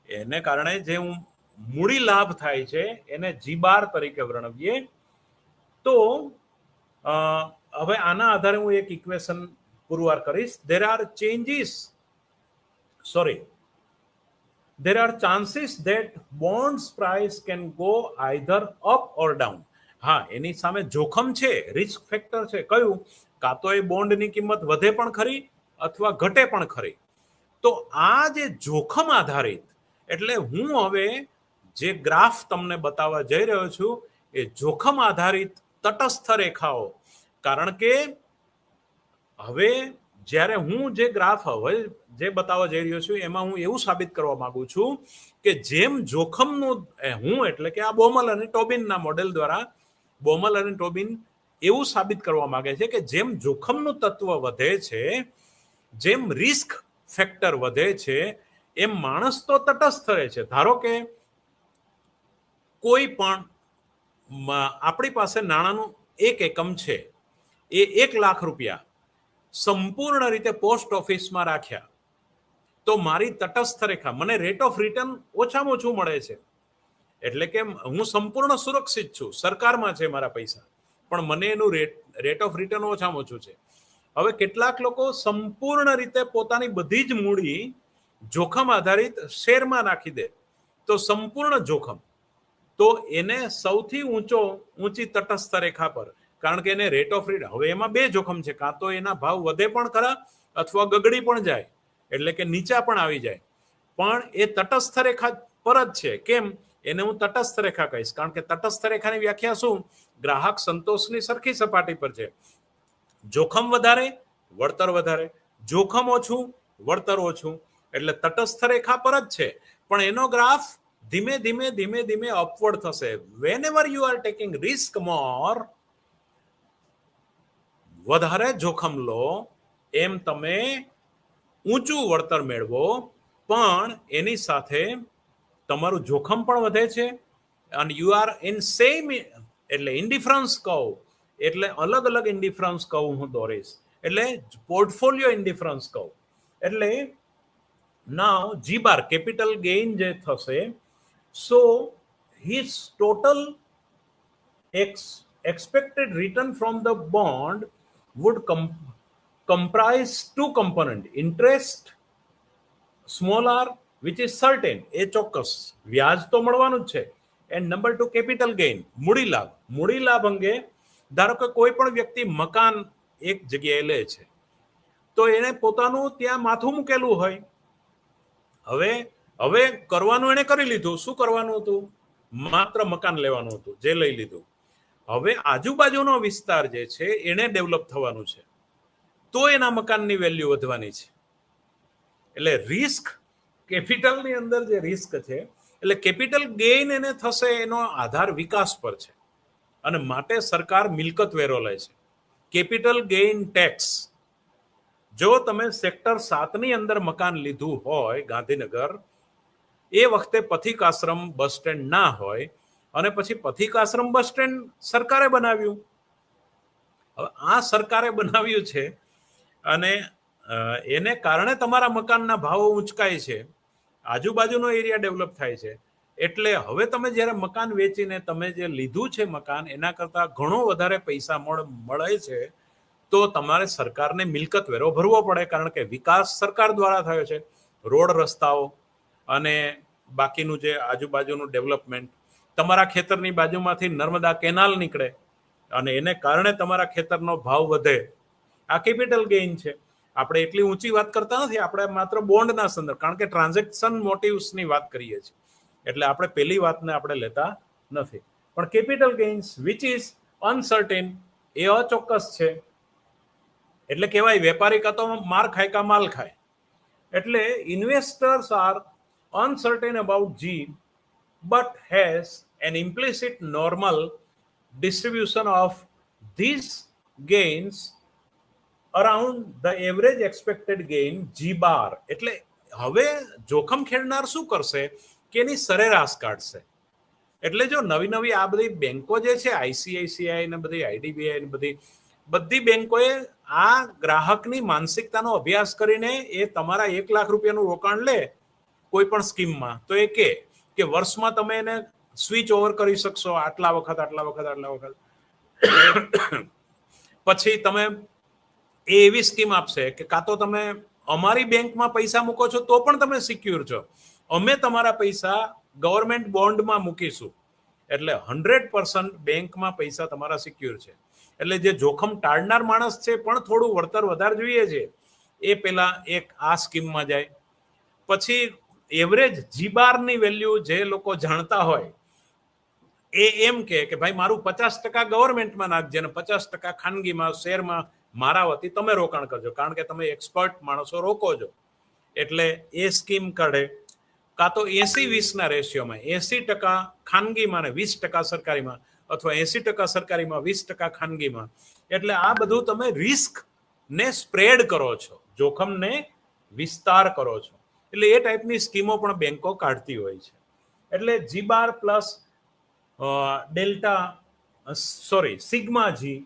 એને કારણે જે હું મૂડી લાભ થાય છે એને g bar તરીકે વર્ણવીએ. તો હવે આના આધારે હું એક ઇક્વેશન પુરવાર કરીશ. there are chances that bonds price can go either up or down. હા, એની સામે જોખમ છે, રિસ્ક ફેક્ટર છે. કયું? કાં તો એ બોન્ડની કિંમત વધે પણ ખરી અથવા ઘટે પણ ખરી. તો આ જે જોખમ આધારિત, એટલે હું હવે જે ગ્રાફ તમને બતાવવા જઈ રહ્યો છું એ જોખમ આધારિત તટસ્થ રેખાઓ. કારણ કે હવે જ્યારે હું જે ગ્રાફ હવે જે બતાવવા જઈ રહ્યો છું એમાં હું એવું સાબિત કરવા માંગુ છું કે જેમ જોખમનું હું એટલે કે આ બોમલ અને ટોબિનના મોડેલ દ્વારા બોમલ અને ટોબિન એવું સાબિત કરવા માંગે છે કે જેમ જોખમનું તત્વ વધે છે, જેમ રિસ્ક ફેક્ટર વધે છે, એમ માણસ તો તટસ્થ રહે છે. ધારો કે કોઈ પણ આપણી પાસે નાણાંનું 1 એકમ છે, એ 1 લાખ રૂપિયા સંપૂર્ણ રીતે પોસ્ટ ઓફિસમાં રાખ્યા, તો મારી તટસ્થ રેખા, મને રેટ ઓફ રિટર્ન ઓછામાં ઓછું મળે છે. એટલે કે હું સંપૂર્ણ સુરક્ષિત છું, સરકારમાં છે મારા પૈસા, પણ મને એનું રેટ ઓફ રિટર્ન ઓછામાં ઓછું છે. હવે કેટલાક લોકો સંપૂર્ણ રીતે પોતાની બધી જ મૂડી જોખમ આધારિત શેરમાં નાખી દે, તો સંપૂર્ણ જોખમ, તો એને સૌથી ઊંચી તટસ્થ રેખા પર, કારણ કે એને રેટ ઓફ રિટર્ન, હવે એમાં 2 જોખમ છે, કાં તો એના ભાવ વધે પણ ખરા અથવા ગગડી પણ જાય, એટલે કે નીચા પણ આવી જાય, પણ એ તટસ્થ રેખા પર જ છે. કેમ? એને હું તટસ્થ રેખા કહીશ, કારણ કે તટસ્થ રેખાની વ્યાખ્યા શું? ગ્રાહક સંતોષની સરખી સપાટી પર છે. જોખમ વધારે, વળતર વધારે, જોખમ ઓછું, વળતર ઓછું, એટલે તટસ્થ રેખા પર જ છે. પણ એનો ગ્રાફ ધીમે ધીમે અપવર્ડ થશે. whenever you are taking risk more, વધારે જોખમ લો એમ તમે ઊંચું વળતર મેળવો, પણ એની સાથે તમારું જોખમ પણ વધે છે. અને યુ આર ઇન સેમ, એટલે ઇન્ડિફરન્સ કહો એટલે અલગ અલગ ઇન્ડિફરન્સ કહું હું દોરીશ, એટલે પોર્ટફોલિયો ઇન્ડિફરન્સ કહું. એટલે નાવ જી બાર કેપિટલ ગેઇન જે થશે, સો his total expected return from the bond would comprise two component, interest small r which is certain, એ ચોક્કસ વ્યાજ તો મળવાનું જ છે, એન્ડ નંબર 2 કેપિટલ ગેઇન, મૂડી લાભ. મૂડી લાભ અંગે ધારો કે કોઈ પણ વ્યક્તિ મકાન એક જગ્યાએ લે છે, તો એને પોતાનું ત્યાં માથું મૂકેલું હોય. હવે કરવાનું એને કરી લીધું. શું કરવાનું હતું? માત્ર મકાન લેવાનું હતું, જે લઈ લીધું. હવે આજુબાજુનો વિસ્તાર જે છે એને ડેવલપ થવાનું છે, તો એના મકાનની વેલ્યુ વધવાની છે. એટલે રિસ્ક, કેપિટલની અંદર જે રિસ્ક છે, એટલે કેપિટલ ગેઇન એને થશે એનો આધાર વિકાસ પર છે, અને માટે સરકાર મિલકત વેરો લે છે, કેપિટલ ગેઇન ટેક્સ. જો તમે સેક્ટર 7 ની અંદર મકાન લીધું હોય ગાંધીનગર, એ વખતે પથિક આશ્રમ બસ સ્ટેન્ડ ના હોય, અને પછી પથિક આશ્રમ બસ સ્ટેન્ડ સરકારે બનાવ્યું. હવે આ સરકારે બનાવ્યું છે, અને એને કારણે તમારા મકાનના ભાવો ઊંચકાય છે, આજુબાજુનો એરિયા ડેવલપ થાય છે. એટલે હવે તમે જ્યારે મકાન વેચીને તમે જે લીધું છે મકાન, એના કરતાં ઘણો વધારે પૈસા મળે છે, તો તમારે સરકારને મિલકત વેરો ભરવો પડે, કારણ કે વિકાસ સરકાર દ્વારા થયો છે. રોડ, રસ્તાઓ અને બાકીનું જે આજુબાજુનું ડેવલપમેન્ટ, તમારા ખેતરની બાજુમાંથી નર્મદા કેનાલ નીકળે અને એને કારણે તમારા ખેતરનો ભાવ વધે. આ કેપિટલ ગેઇન છે. આપણે એટલી ઊંચી વાત કરતા નથી, આપણે માત્ર બોન્ડના સંદર્ભ, કારણ કે ટ્રાન્ઝેક્શન મોટિવ્સની વાત કરીએ છીએ, એટલે આપણે પેલી વાતને આપણે લેતા નથી. પણ કેપિટલ ગેઇન્સ વિચ ઇઝ અનસર્ટેન, એ અચોક્કસ છે. એટલે કહેવાય વેપારી કાં તો માર ખાય કાં માલ ખાય. એટલે investors are uncertain about G but has an implicit normal distribution of these gains around the average expected gain G bar. એટલે હવે જોખમ ખેડનાર શું કરશે કે એની સરેરાશ કાઢશે. એટલે જો નવી આ બધી બેંકો જે છે, આઈસીઆઈસીઆઈ ને બધી, આઈડીબીઆઈ ને બધી બેંકોએ આ ગ્રાહકની માનસિકતાનો અભ્યાસ કરીને એ તમારા 1 લાખ રૂપિયાનું રોકાણ લે કોઈ પણ સ્કીમમાં, તો એ કે વર્ષમાં તમે એને સ્વિચ ઓવર કરી શકશો આટલા વખત. પછી તમે એવી સ્કીમ આપશે કે કાં તો તમે અમારી બેંકમાં પૈસા મૂકો છો તો પણ તમે સિક્યોર છો, અમે તમારા પૈસા ગવર્મેન્ટ બોન્ડમાં મૂકીશું, એટલે 100% બેંકમાં પૈસા તમારા સિક્યોર છે. એટલે જે જોખમ ટાળનાર માણસ છે પણ થોડું વળતર વધારે જોઈએ છે, એ પેલા એક આ સ્કીમમાં જાય. પછી એવરેજ જીબારની વેલ્યુ જે લોકો જાણતા હોય એ એમ કે ભાઈ મારું 50% ગવર્મેન્ટમાં નાખજે અને 50% ખાનગીમાં શેરમાં મારા વતી તમે રોકાણ કરજો, કારણ કે તમે એક્સપર્ટ માણસો રોકો છો. એટલે એ સ્કીમ કાઢે. કાં તો 80-20 ના રેશિયોમાં 80% ખાનગીમાં ને 20% સરકારીમાં, અથવા 80% સરકારીમાં 20% ખાનગીમાં. એટલે આ બધું તમે રિસ્ક ને સ્પ્રેડ કરો છો, જોખમને વિસ્તાર કરો છો. એટલે એ ટાઈપની સ્કીમો પણ બેંકો કાઢતી હોય છે. એટલે જી બાર પ્લસ સિગ્મા જી,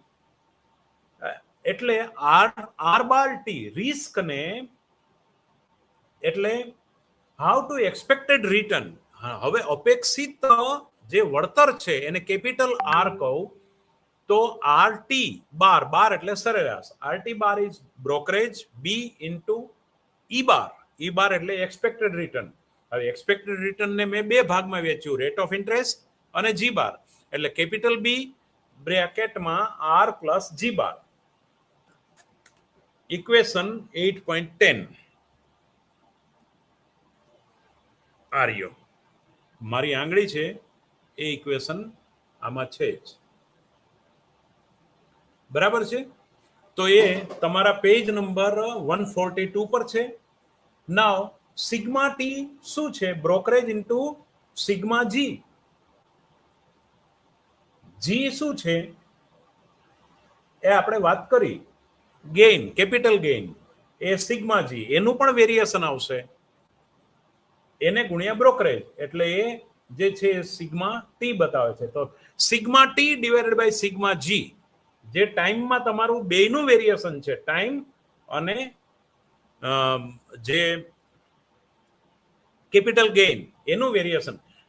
એટલે આર બાર ટી રિસ્કને, એટલે હાઉ ટુ એક્સપેક્ટેડ રિટર્ન. હવે અપેક્ષિત જે વળતર છે એને કેપિટલ આર કહું, તો આર ટી બાર એટલે સરેરાશ, R T bar is brokerage B into E bar. E bar એટલે એક્સપેક્ટેડ રિટર્ન. હવે એક્સપેક્ટેડ રિટર્નને મેં 2 ભાગમાં વેચ્યું, રેટ ઓફ ઇન્ટરેસ્ટ અને જી બાર. એટલે capital B બ્રેકેટમાં R plus G બાર. ઇક્વેશન 8.10 આર્યો મારી આંગળી છે એ ઇક્વેશન આમાં છે જ, બરાબર છે. તો એ તમારા પેજ નંબર 142 પર છે. નાવ સિગ્મા ટી શું છે? બ્રોકરેજ ઇન્ટુ સિગ્મા જી. જી શું છે એ આપણે વાત કરી, ગેઇન, કેપિટલ ગેઇન, એ સિગ્મા જી, એનું પણ વેરિએશન આવશે, એને ગુણ્યા બ્રોકરેજ, એટલે એ જે છે સિગ્મા ટી બતાવે છે. તો sigma T divided by sigma G જે ટાઈમમાં તમારું બેયનું વેરિએશન છે, ટાઈમ અને જે કેપિટલ ગેઇન એનું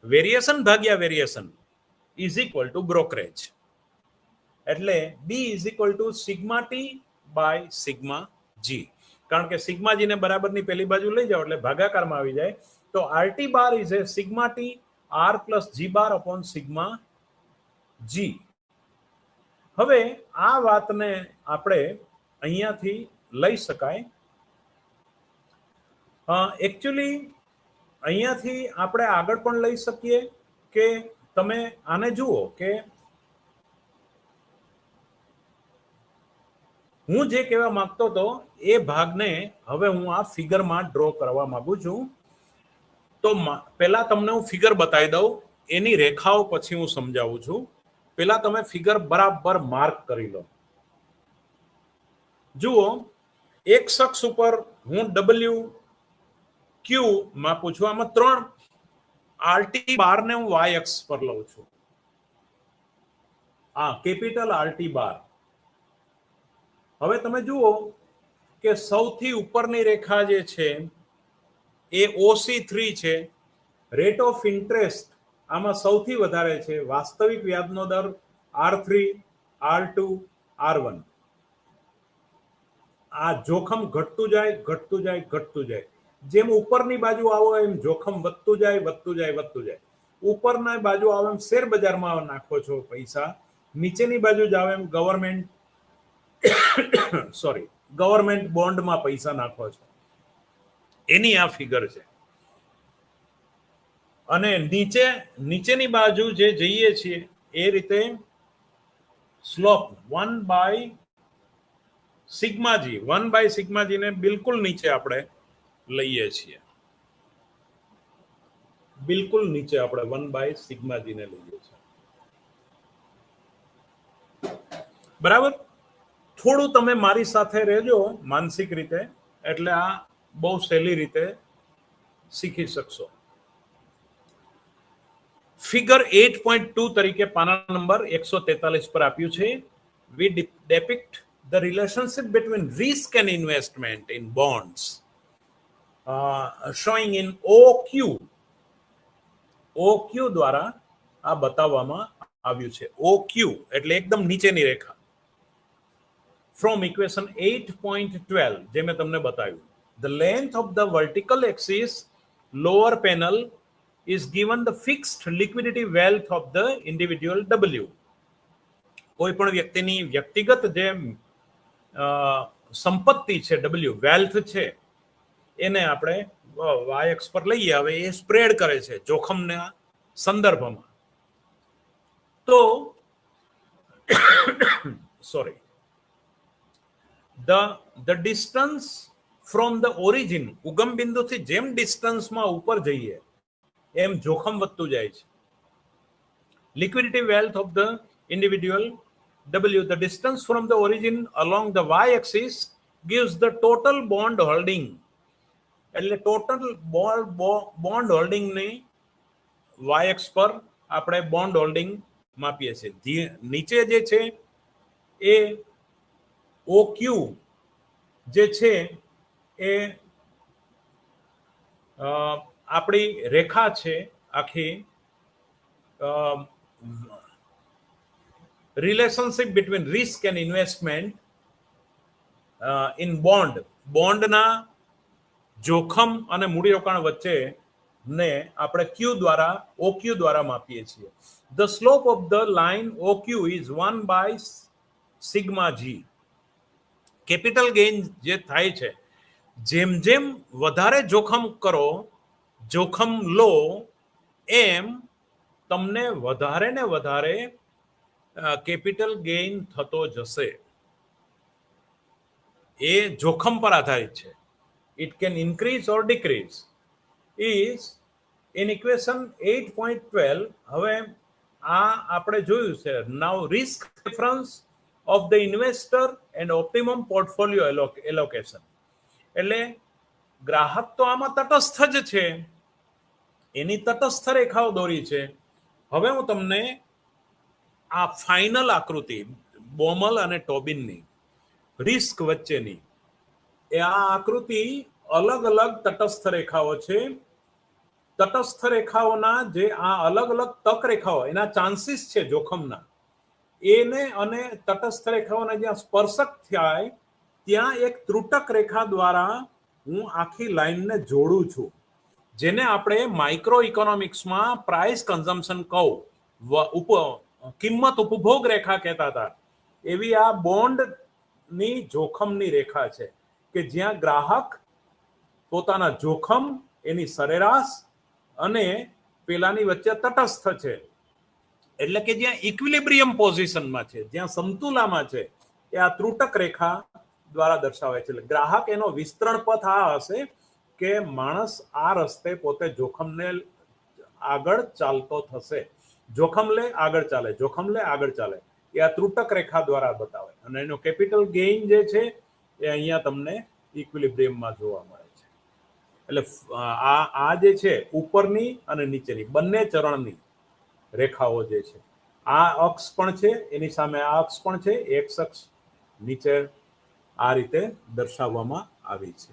વેરિએશન ભાગ્યા variation is equal to brokerage. એટલે B is equal to sigma T by sigma G. કારણ કે સિગ્મા જી ને બરાબરની પેલી બાજુ લઈ જાઓ એટલે ભાગાકારમાં આવી જાય. તો RT bar is a sigma T R plus G bar upon sigma G. હવે આ વાતને આપણે અહીંયાથી લઈ શકાય. એકચ્યુઅલી અહીંયાથી આપણે આગળ પણ લઈ શકીએ કે તમે આને જુઓ કે હું જે કહેવા માંગતો હતો એ ભાગને હવે હું આ ફિગરમાં ડ્રો કરવા માંગુ છું. તો પહેલા તમને હું ફિગર બતાવી દઉં, એની રેખાઓ પછી હું સમજાવું છું. પહેલા તમે ફિગર બરાબર માર્ક કરી લો. જુઓ, એક શખ્સ ઉપર હું ડબલ્યુ ક્યુ માપું છું. આમાં 3 આરટી બાર ને હું વાય અક્ષ પર લઉં છું. કેપિટલ આરટી બાર. હવે તમે જુઓ કે સૌથી ઉપરની રેખા જે છે એ OC3 છે. રેટ ઓફ ઇન્ટરેસ્ટ આમાં સૌથી વધારે છે. વાસ્તવિક વ્યાજનો દર R3, R2, R1. આ જોખમ ઘટતું જાય ઘટતું જાય ઘટતું જાય. જેમ ઉપરની બાજુ આવો એમ જોખમ વધતું જાય વધતું જાય વધતું જાય. ઉપરના બાજુ આવો એમ શેર બજારમાં નાખો છો પૈસા, નીચેની બાજુ જાવ એમ ગવર્મેન્ટ બોન્ડમાં પૈસા નાખો છો. એની આ ફિગર છે. અને નીચેની બાજુ જે જઈએ છીએ એ રીતે સ્લોપ 1/σg ને બિલકુલ નીચે આપણે લઈએ છીએ. બિલકુલ નીચે આપણે 1/σg ને લઈએ છીએ. બરાબર. થોડું તમે મારી સાથે રહેજો માનસિક રીતે, એટલે આ બહુ સહેલી રીતે શીખી શકશો. ફિગર 8.2 તરીકે પાના નંબર 143 પર આપ્યું છે. We depict the relationship between risk and investment in bonds, showing in OQ. OQ દ્વારા આ બતાવવામાં આવ્યું છે. OQ એટલે એકદમ નીચેની રેખા. From equation 8.12 જે મેં તમને બતાવ્યું, the length of the vertical axis lower panel is given the fixed liquidity wealth of the individual W. કોઈ પણ વ્યક્તિની વ્યક્તિગત જે સંપત્તિ છે W, વેલ્થ છે, એને આપણે વાય અક્ષ પર લઈએ. હવે એ સ્પ્રેડ કરે છે જોખમના સંદર્ભમાં. તો the distance from the origin, ઉગમ બિંદુથી જેમ ડિસ્ટન્સમાં ઉપર જઈએ એમ જોખમ વધતું જાય છે. Liquidity wealth of the individual W, the distance from the origin along the y-axis gives the total bond holding. એટલે ટોટલ બોન્ડ હોલ્ડિંગની વાય અક્ષ પર આપણે બોન્ડ હોલ્ડિંગ માપીએ છીએ. નીચે જે છે એ OQ જે છે એ આપણી રેખા છે આખી. Relationship between risk and investment in બોન્ડના જોખમ અને મૂડીરોકાણ વચ્ચે ને આપણે OQ દ્વારા માપીએ છીએ. The slope of the line OQ is 1/σg. Capital gain જે થાય છે, જેમ જેમ વધારે જોખમ લો એમ તમને વધારે ને વધારે કેપિટલ ગેઇન થતો જશે. એ જોખમ પર આધારિત છે. It can increase or decrease. Is in equation 8.12. હવે આ આપણે જોયું છે. Now risk preference of the investor and optimum portfolio allocation. એટલે ગ્રાહક તો આમાં તટસ્થ જ છે, એની તટસ્થ રેખાઓ દોરી છે. હવે હું તમને આ ફાઇનલ આકૃતિ, બોમલ અને ટોબિનની રિસ્ક વચ્ચેની એ આ આકૃતિ અલગ અલગ તટસ્થ રેખાઓ છે. તટસ્થ રેખાઓના જે આ અલગ અલગ તક રેખાઓ એના ચાન્સીસ છે જોખમના, એને અને તટસ્થ રેખાઓને જ્યાં સ્પર્શક થાય ત્યાં એક ત્રુટક રેખા દ્વારા હું આખી લાઈનને જોડું છું, જેને આપણે માઇક્રો ઇકોનોમિક્સમાં પ્રાઇસ કન્ઝમ્પશન કર્વ, કિંમત ઉપભોગ રેખા કહેતા હતા. એવી આ બોન્ડની જોખમની રેખા છે કે જ્યાં ગ્રાહક પોતાના જોખમ, એની સરેરાશ અને પેલાની વચ્ચે તટસ્થ છે. એટલે કે જ્યાં ઇક્વિલિબ્રિયમ પોઝિશનમાં છે, જ્યાં સમતુલામાં છે, એ આ ત્રુટક રેખા દ્વારા દર્શાવે છે. એટલે ગ્રાહક એનો વિસ્તરણ પથ આ હશે કે માણસ આ રસ્તે પોતે જોખમને આગળ ચાલતો થશે, જોખમ લે આગળ ચાલે, જોખમ લે આગળ ચાલે, એ આ ત્રુટક રેખા દ્વારા બતાવે. અને એનો કેપિટલ ગેઇન જે છે એ અહીંયા તમને ઇક્વિલિબ્રિયમમાં જોવા મળે છે. એટલે આ જે છે ઉપરની અને નીચેની બંને ચરણની રેખાઓ જે છે, આ અક્ષ પણ છે, એની સામે આ અક્ષ પણ છે, એક્સ અક્ષ નીચે આ રીતે દર્શાવવામાં આવી છે.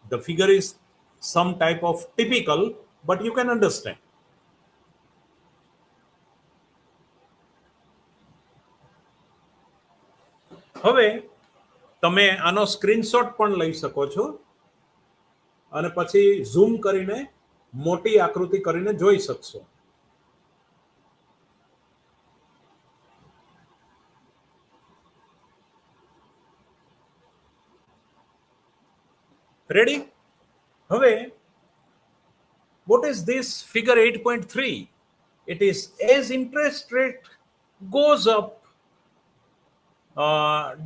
The figure is some type of typical, but you can understand. હવે તમે આનો સ્ક્રીનશોટ પણ લઈ શકો છો અને પછી ઝૂમ કરીને મોટી આકૃતિ કરીને જોઈ શકશો. રેડી? હવે what is this figure 8.3? It is as interest rate goes up,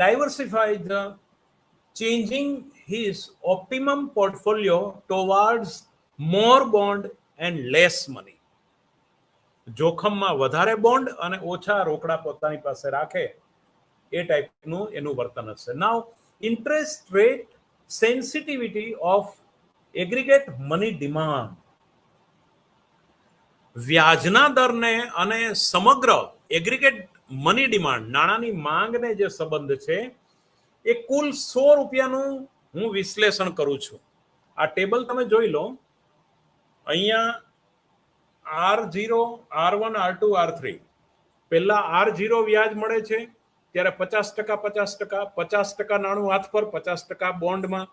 diversify the changing his optimum portfolio towards more bond and less money. જોખમમાં વધારે બોન્ડ અને ઓછા રોકડા પોતાની પાસે રાખે એ ટાઈપનું એનું વર્તન હશે. Now interest rate sensitivity of aggregate money demand, વ્યાજના દરને અને સમગ્ર એગ્રીગેટ મની ડિમાન્ડ, નાણાંની માંગને જે સંબંધ છે એ કુલ 100 રૂપિયાનું હું વિશ્લેષણ કરું છું. આ ટેબલ તમે જોઈ લો. અહીંયા R0, R1, R2, R3. પહેલા R0 વ્યાજ મળે છે ત્યારે 50%, 50%, 50% નાણું હાથ પર, 50% બોન્ડમાં.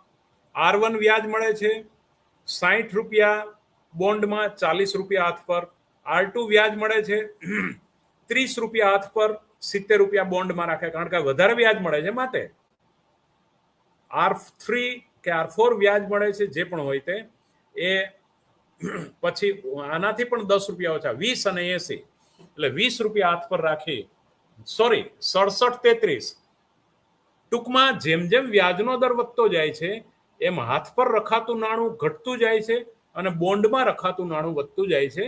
R1 વ્યાજ મળે છે 60 રૂપિયા બોન્ડમાં, 40 રૂપિયા હાથ પર. R2 વ્યાજ મળે છે 30 રૂપિયા હાથ પર, 70 રૂપિયા બોન્ડમાં રાખે, કારણ કે વધારે વ્યાજ મળે છે માટે. R3 કે R4 વ્યાજ મળે છે જે પણ હોય તે, એ પછી આનાથી પણ 10 રૂપિયા ઓછા, 20 અને 80, એટલે 20 રૂપિયા હાથ પર રાખી, સોરી 67, 33. ટૂંકમાં જેમ જેમ વ્યાજનો દર વધતો જાય છે એમ હાથ પર રખાતું નાણું ઘટતું જાય છે અને બોન્ડમાં રખાતું નાણું વધતું જાય છે.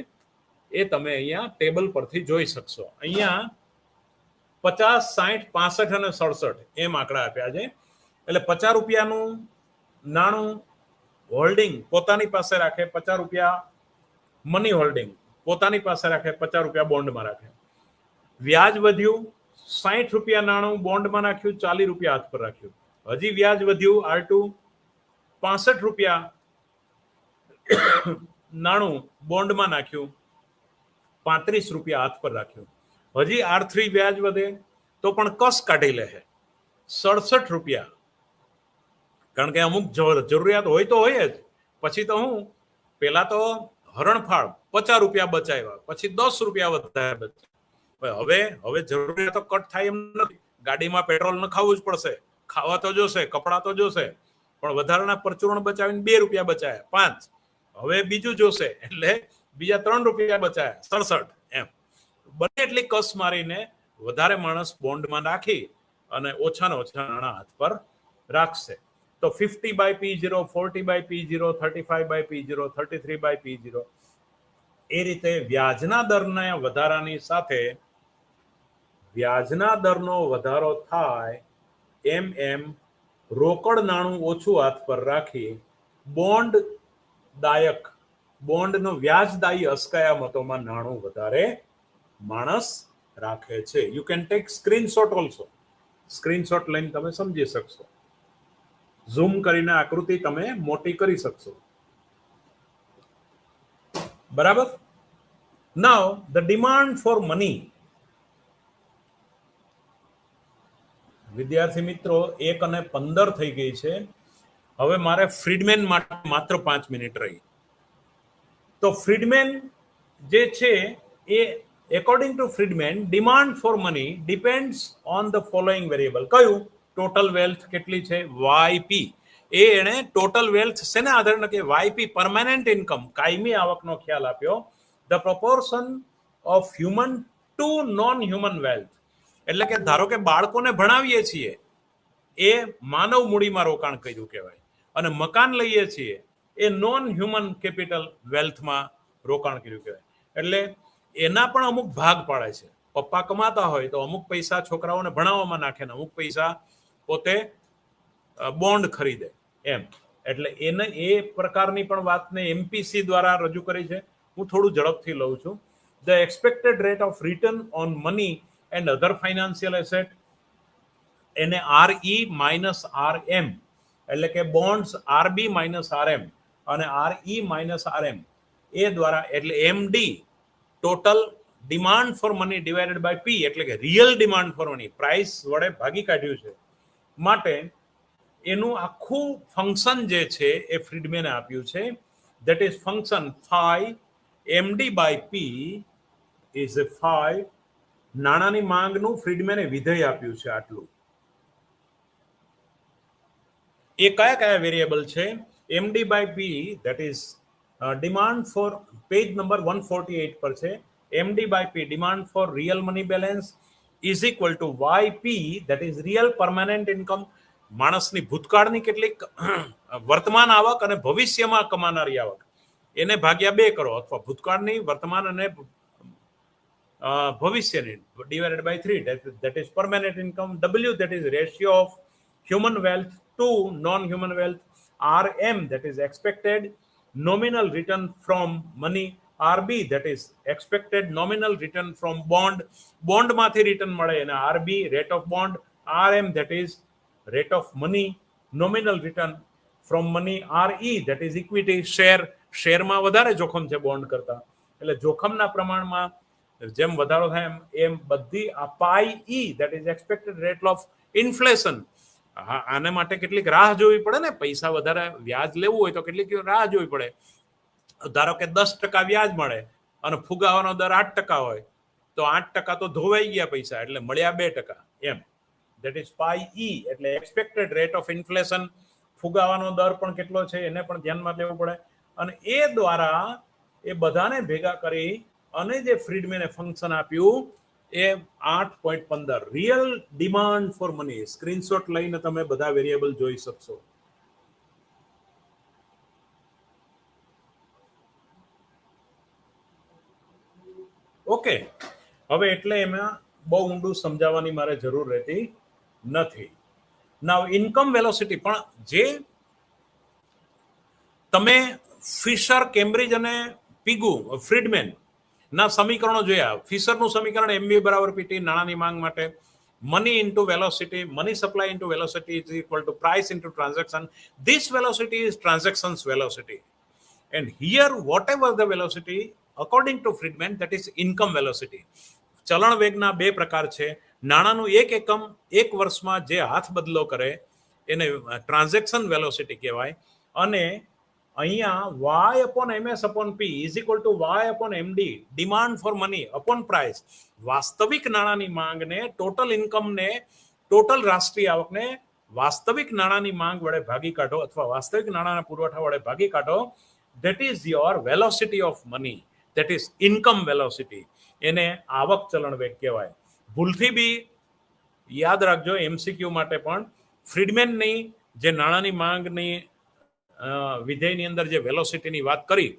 એ તમે અહીંયા ટેબલ પરથી જોઈ શકશો. અહીંયા 50, 60, 65 અને 67 એમ આંકડા આપ્યા છે. એટલે 50 રૂપિયાનું નાણું હોલ્ડિંગ પોતાની પાસે રાખે, 50 રૂપિયા મની હોલ્ડિંગ પોતાની પાસે રાખે, 50 રૂપિયા બોન્ડમાં રાખે. વ્યાજ વધ્યું, 60 રૂપિયા નાણું બોન્ડમાં નાખ્યું, 40 રૂપિયા હાથ પર રાખ્યું. હજી વ્યાજ વધ્યું, R2 65 રૂપિયા નાણું બોન્ડમાં નાખ્યું, 35 રૂપિયા હાથ પર રાખ્યું. હજી R3 વ્યાજ વધે તો પણ કસ કાઢી લે 67 રૂપિયા, કારણ કે અમુક જરૂરિયાત હોય તો હોય જ. પછી તો હું પેલા તો હરણફાળ 50 રૂપિયા બચાવ્યા, પછી 10 રૂપિયા વધારે બચાવ્યા. હવે જરૂરિયાતો કટ થાય એમ નથી. ગાડીમાં પેટ્રોલ નખાવવું જ પડશે, ખાવા તો જોશે, કપડા તો જોશે, પણ વધારાના પરચુરણ બચાવીને 2 રૂપિયા બચાવ્યા, 5. હવે બીજું જોશે એટલે બીજા 3 રૂપિયા બચાવ્યા, 67. એમ બને એટલી કસ મારીને વધારે માણસ બોન્ડમાં નાખી અને ઓછાને ઓછા નાણાં હાથ પર રાખશે. તો 50/P0, 40/P0, 35/P0, 33/P0, એ રીતે વ્યાજના દરના વધારાની સાથે વ્યાજના દરનો વધારો થાય એમ એમ રોકડ નાણું ઓછું હાથ પર રાખી બોન્ડનો વ્યાજદાયી અસ્કયામતોમાં નાણું વધારે માણસ રાખે છે. You can take screenshot also. Screenshot લઈને તમે સમજી શકશો. ઝૂમ કરીને આકૃતિ તમે મોટી કરી શકશો. બરાબર. નાઉ ધ ડિમાન્ડ ફોર મની. વિદ્યાર્થી મિત્રો 1:15 થઈ ગઈ છે. હવે મારે ફ્રીડમેન માટે માત્ર 5 મિનિટ રહી. તો ફ્રીડમેન જે છે એ according to Friedman demand for money depends on the following variable. કયું? ટોટલ વેલ્થ કેટલી છે? વાયપી. એને ટોટલ વેલ્થ શેના આધારે કે વાયપી પરમાનન્ટ ઇન્કમ કાયમી આવકનો ખ્યાલ આપ્યો. The proportion of human to non human wealth. એટલે કે ધારો કે બાળકોને ભણાવીએ છીએ એ માનવ મૂડીમાં રોકાણ કર્યું કહેવાય, અને મકાન લઈએ છીએ એ નોન હ્યુમન કેપિટલ વેલ્થમાં રોકાણ કર્યું કહેવાય. એટલે એના પણ અમુક ભાગ પાડે છે. પપ્પા કમાતા હોય તો અમુક પૈસા છોકરાઓને ભણાવવામાં નાખે ને અમુક પૈસા પોતે બોન્ડ ખરીદે એમ. એટલે એને એ પ્રકારની પણ વાતને એમપીસી દ્વારા રજૂ કરી છે. હું થોડું ઝડપથી લઉં છું. The expected rate of return on money and other financial asset, એને RE માઇનસ RM, એટલે કે બોન્ડ્સ RB માઇનસ RM અને RE માઇનસ RM એ દ્વારા, એટલે MD total demand for money divided by P, એટલે કે real demand for money price વડે ભાગી કાઢ્યું છે. માટે એનું આખું ફંક્શન જે છે એ ફ્રીડમેને આપ્યું છે. That is function phi MD by P is a phi. નાણાંની માંગનું ફ્રીડમેને વિધેય આપ્યું છે આટલું. એ કયા કયા વેરિયેબલ છે? MD by P that is demand for, page number 148 પર છે. MD by P demand for real money balance is equal to YP that is real permanent income. માણસની ભૂતકાળની કેટલીક વર્તમાન આવક અને ભવિષ્યમાં કમાનારી આવક, એને ભાગ્યા 2 કરો, અથવા ભૂતકાળની, વર્તમાન અને ભવિષ્યની divided by 3 that is permanent income. W that is ratio of human wealth to non-human wealth. RM that is expected nominal return from money. RB that is expected nominal return from bond. Bond માંથી return મળે એને RB rate of bond. RM that is rate of money nominal return from money. RE that is equity share. શેરમાં વધારે જોખમ છે bond કરતા, એટલે જોખમના પ્રમાણમાં જેમ વધારો થાય એમ બધી આ પાઈ E that is expected rate of inflation. આને માટે કેટલીક રાહ જોવી પડે ને. પૈસા વધારે વ્યાજ લેવું હોય તો કેટલીક રાહ જોવી પડે. ધારો કે 10% વ્યાજ મળે અને ફુગાવાનો દર 8% હોય તો 8% તો ધોવાઈ ગયા પૈસા, એટલે મળ્યા 2% એમ. ધેટ ઇઝ પાઈ E, એટલે એક્સપેક્ટેડ રેટ ઓફ ઇન્ફ્લેશન. ફુગાવાનો દર પણ કેટલો છે એને પણ ધ્યાનમાં લેવું પડે. અને એ દ્વારા એ બધાને ભેગા કરી અને જે ફ્રીડમેને ફંક્શન આપ્યું એ 8.15 real demand for money. Screenshot લઈને તમે બધા વેરિયેબલ જોઈ શકશો. ઓકે, હવે એટલે એમાં બહુ ઊંડું સમજાવવાની મારે જરૂર રહેતી નથી. નાઉ ઇન્કમ વેલોસિટી, પણ જે તમે ફિશર, કેમ્બ્રિજ અને પીગુ, ફ્રીડમેન ના સમીકરણો જોયા. ફિશરનું સમીકરણ MV બરાબર PT નાણાંની માંગ માટે. money into velocity, money supply into velocity is equal to price into transaction. This velocity is transactions velocity, and here whatever the velocity according to Friedman, that is income velocity. ચલણ વેગના 2 પ્રકાર છે. નાણાંનું એક એકમ એક વર્ષમાં જે હાથ બદલો કરે એને ટ્રાન્ઝેક્શન વેલોસિટી કહેવાય. અને અહીંયા y upon ms upon p is equal to y upon md demand for money upon price. વાસ્તવિક નાણાંની માંગને, ટોટલ ઇન્કમને, ટોટલ રાષ્ટ્રીય આવકને વાસ્તવિક નાણાંની માંગ વડે ભાગી કાઢો અથવા વાસ્તવિક નાણાંના પુરવઠા વડે ભાગી કાઢો. That is your velocity of money, that is income velocity. એને આવક ચલણ વેગ કહેવાય. ભૂલથી બી યાદ રાખજો MCQ માટે પણ, ફ્રીડમેનની જે નાણાંની માંગની વિધેયની અંદર જે વેલોસિટીની વાત કરી,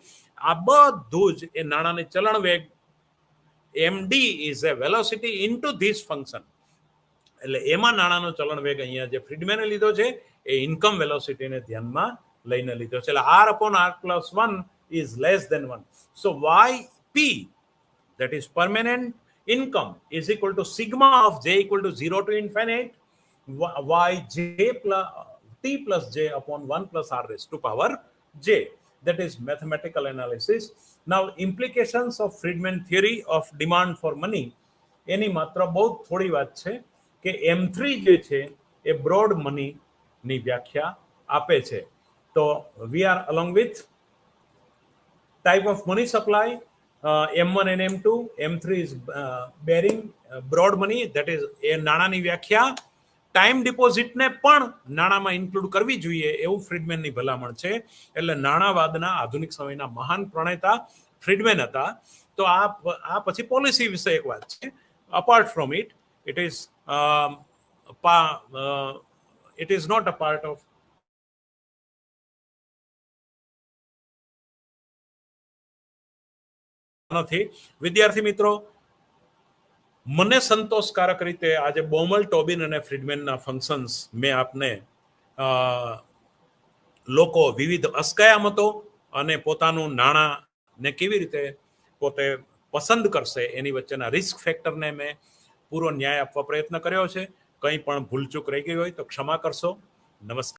આ બધું જ એ નાણાંની ચલણ વેગ MD is A velocity into this function. એટલે એમાં નાણાંનો ચલણ વેગ અહીંયા જે ફ્રીડમેને લીધો છે એ ઇન્કમ વેલોસિટીને ધ્યાનમાં લઈને લીધો છે. એટલે R/R+1 is less than 1. So YP that is permanent income is equal to sigma of j equal to 0 to infinite yj plus t plus j upon 1 plus r raised to power j. That is mathematical analysis. Now implications of Friedman theory of demand for money, એની માત્ર બહુ થોડી વાત છે કે M3 જે છે એ broad મનીની વ્યાખ્યા આપે છે. તો we are along with type of money supply, M1 and M2. M3 is bearing broad money, that is એ નાણાંની વ્યાખ્યા ટાઈમ ડિપોઝિટને પણ નાણાંમાં ઇન્ક્લુડ કરવી જોઈએ એવું ફ્રીડમેનની ભલામણ છે. એટલે નાણાવાદના આધુનિક સમયના મહાન પ્રણેતા ફ્રીડમેન હતા. તો આ પછી પોલિસી વિશે એક વાત છે. Apart from it, it is not a part of નથી. વિદ્યાર્થી મિત્રો, મને સંતોષકારક રીતે આજે બોમલ, ટોબિન અને ફ્રીડમેનના ફંક્શન્સ મેં આપને લોકો વિવિધ અસ્કયામતો અને પોતાનું નાણાંને કેવી રીતે પોતે પસંદ કરશે એની વચ્ચેના રિસ્ક ફેક્ટરને મેં પૂરો ન્યાય આપવા પ્રયત્ન કર્યો છે. કંઈ પણ ભૂલચૂક રહી ગઈ હોય તો ક્ષમા કરશો. નમસ્કાર.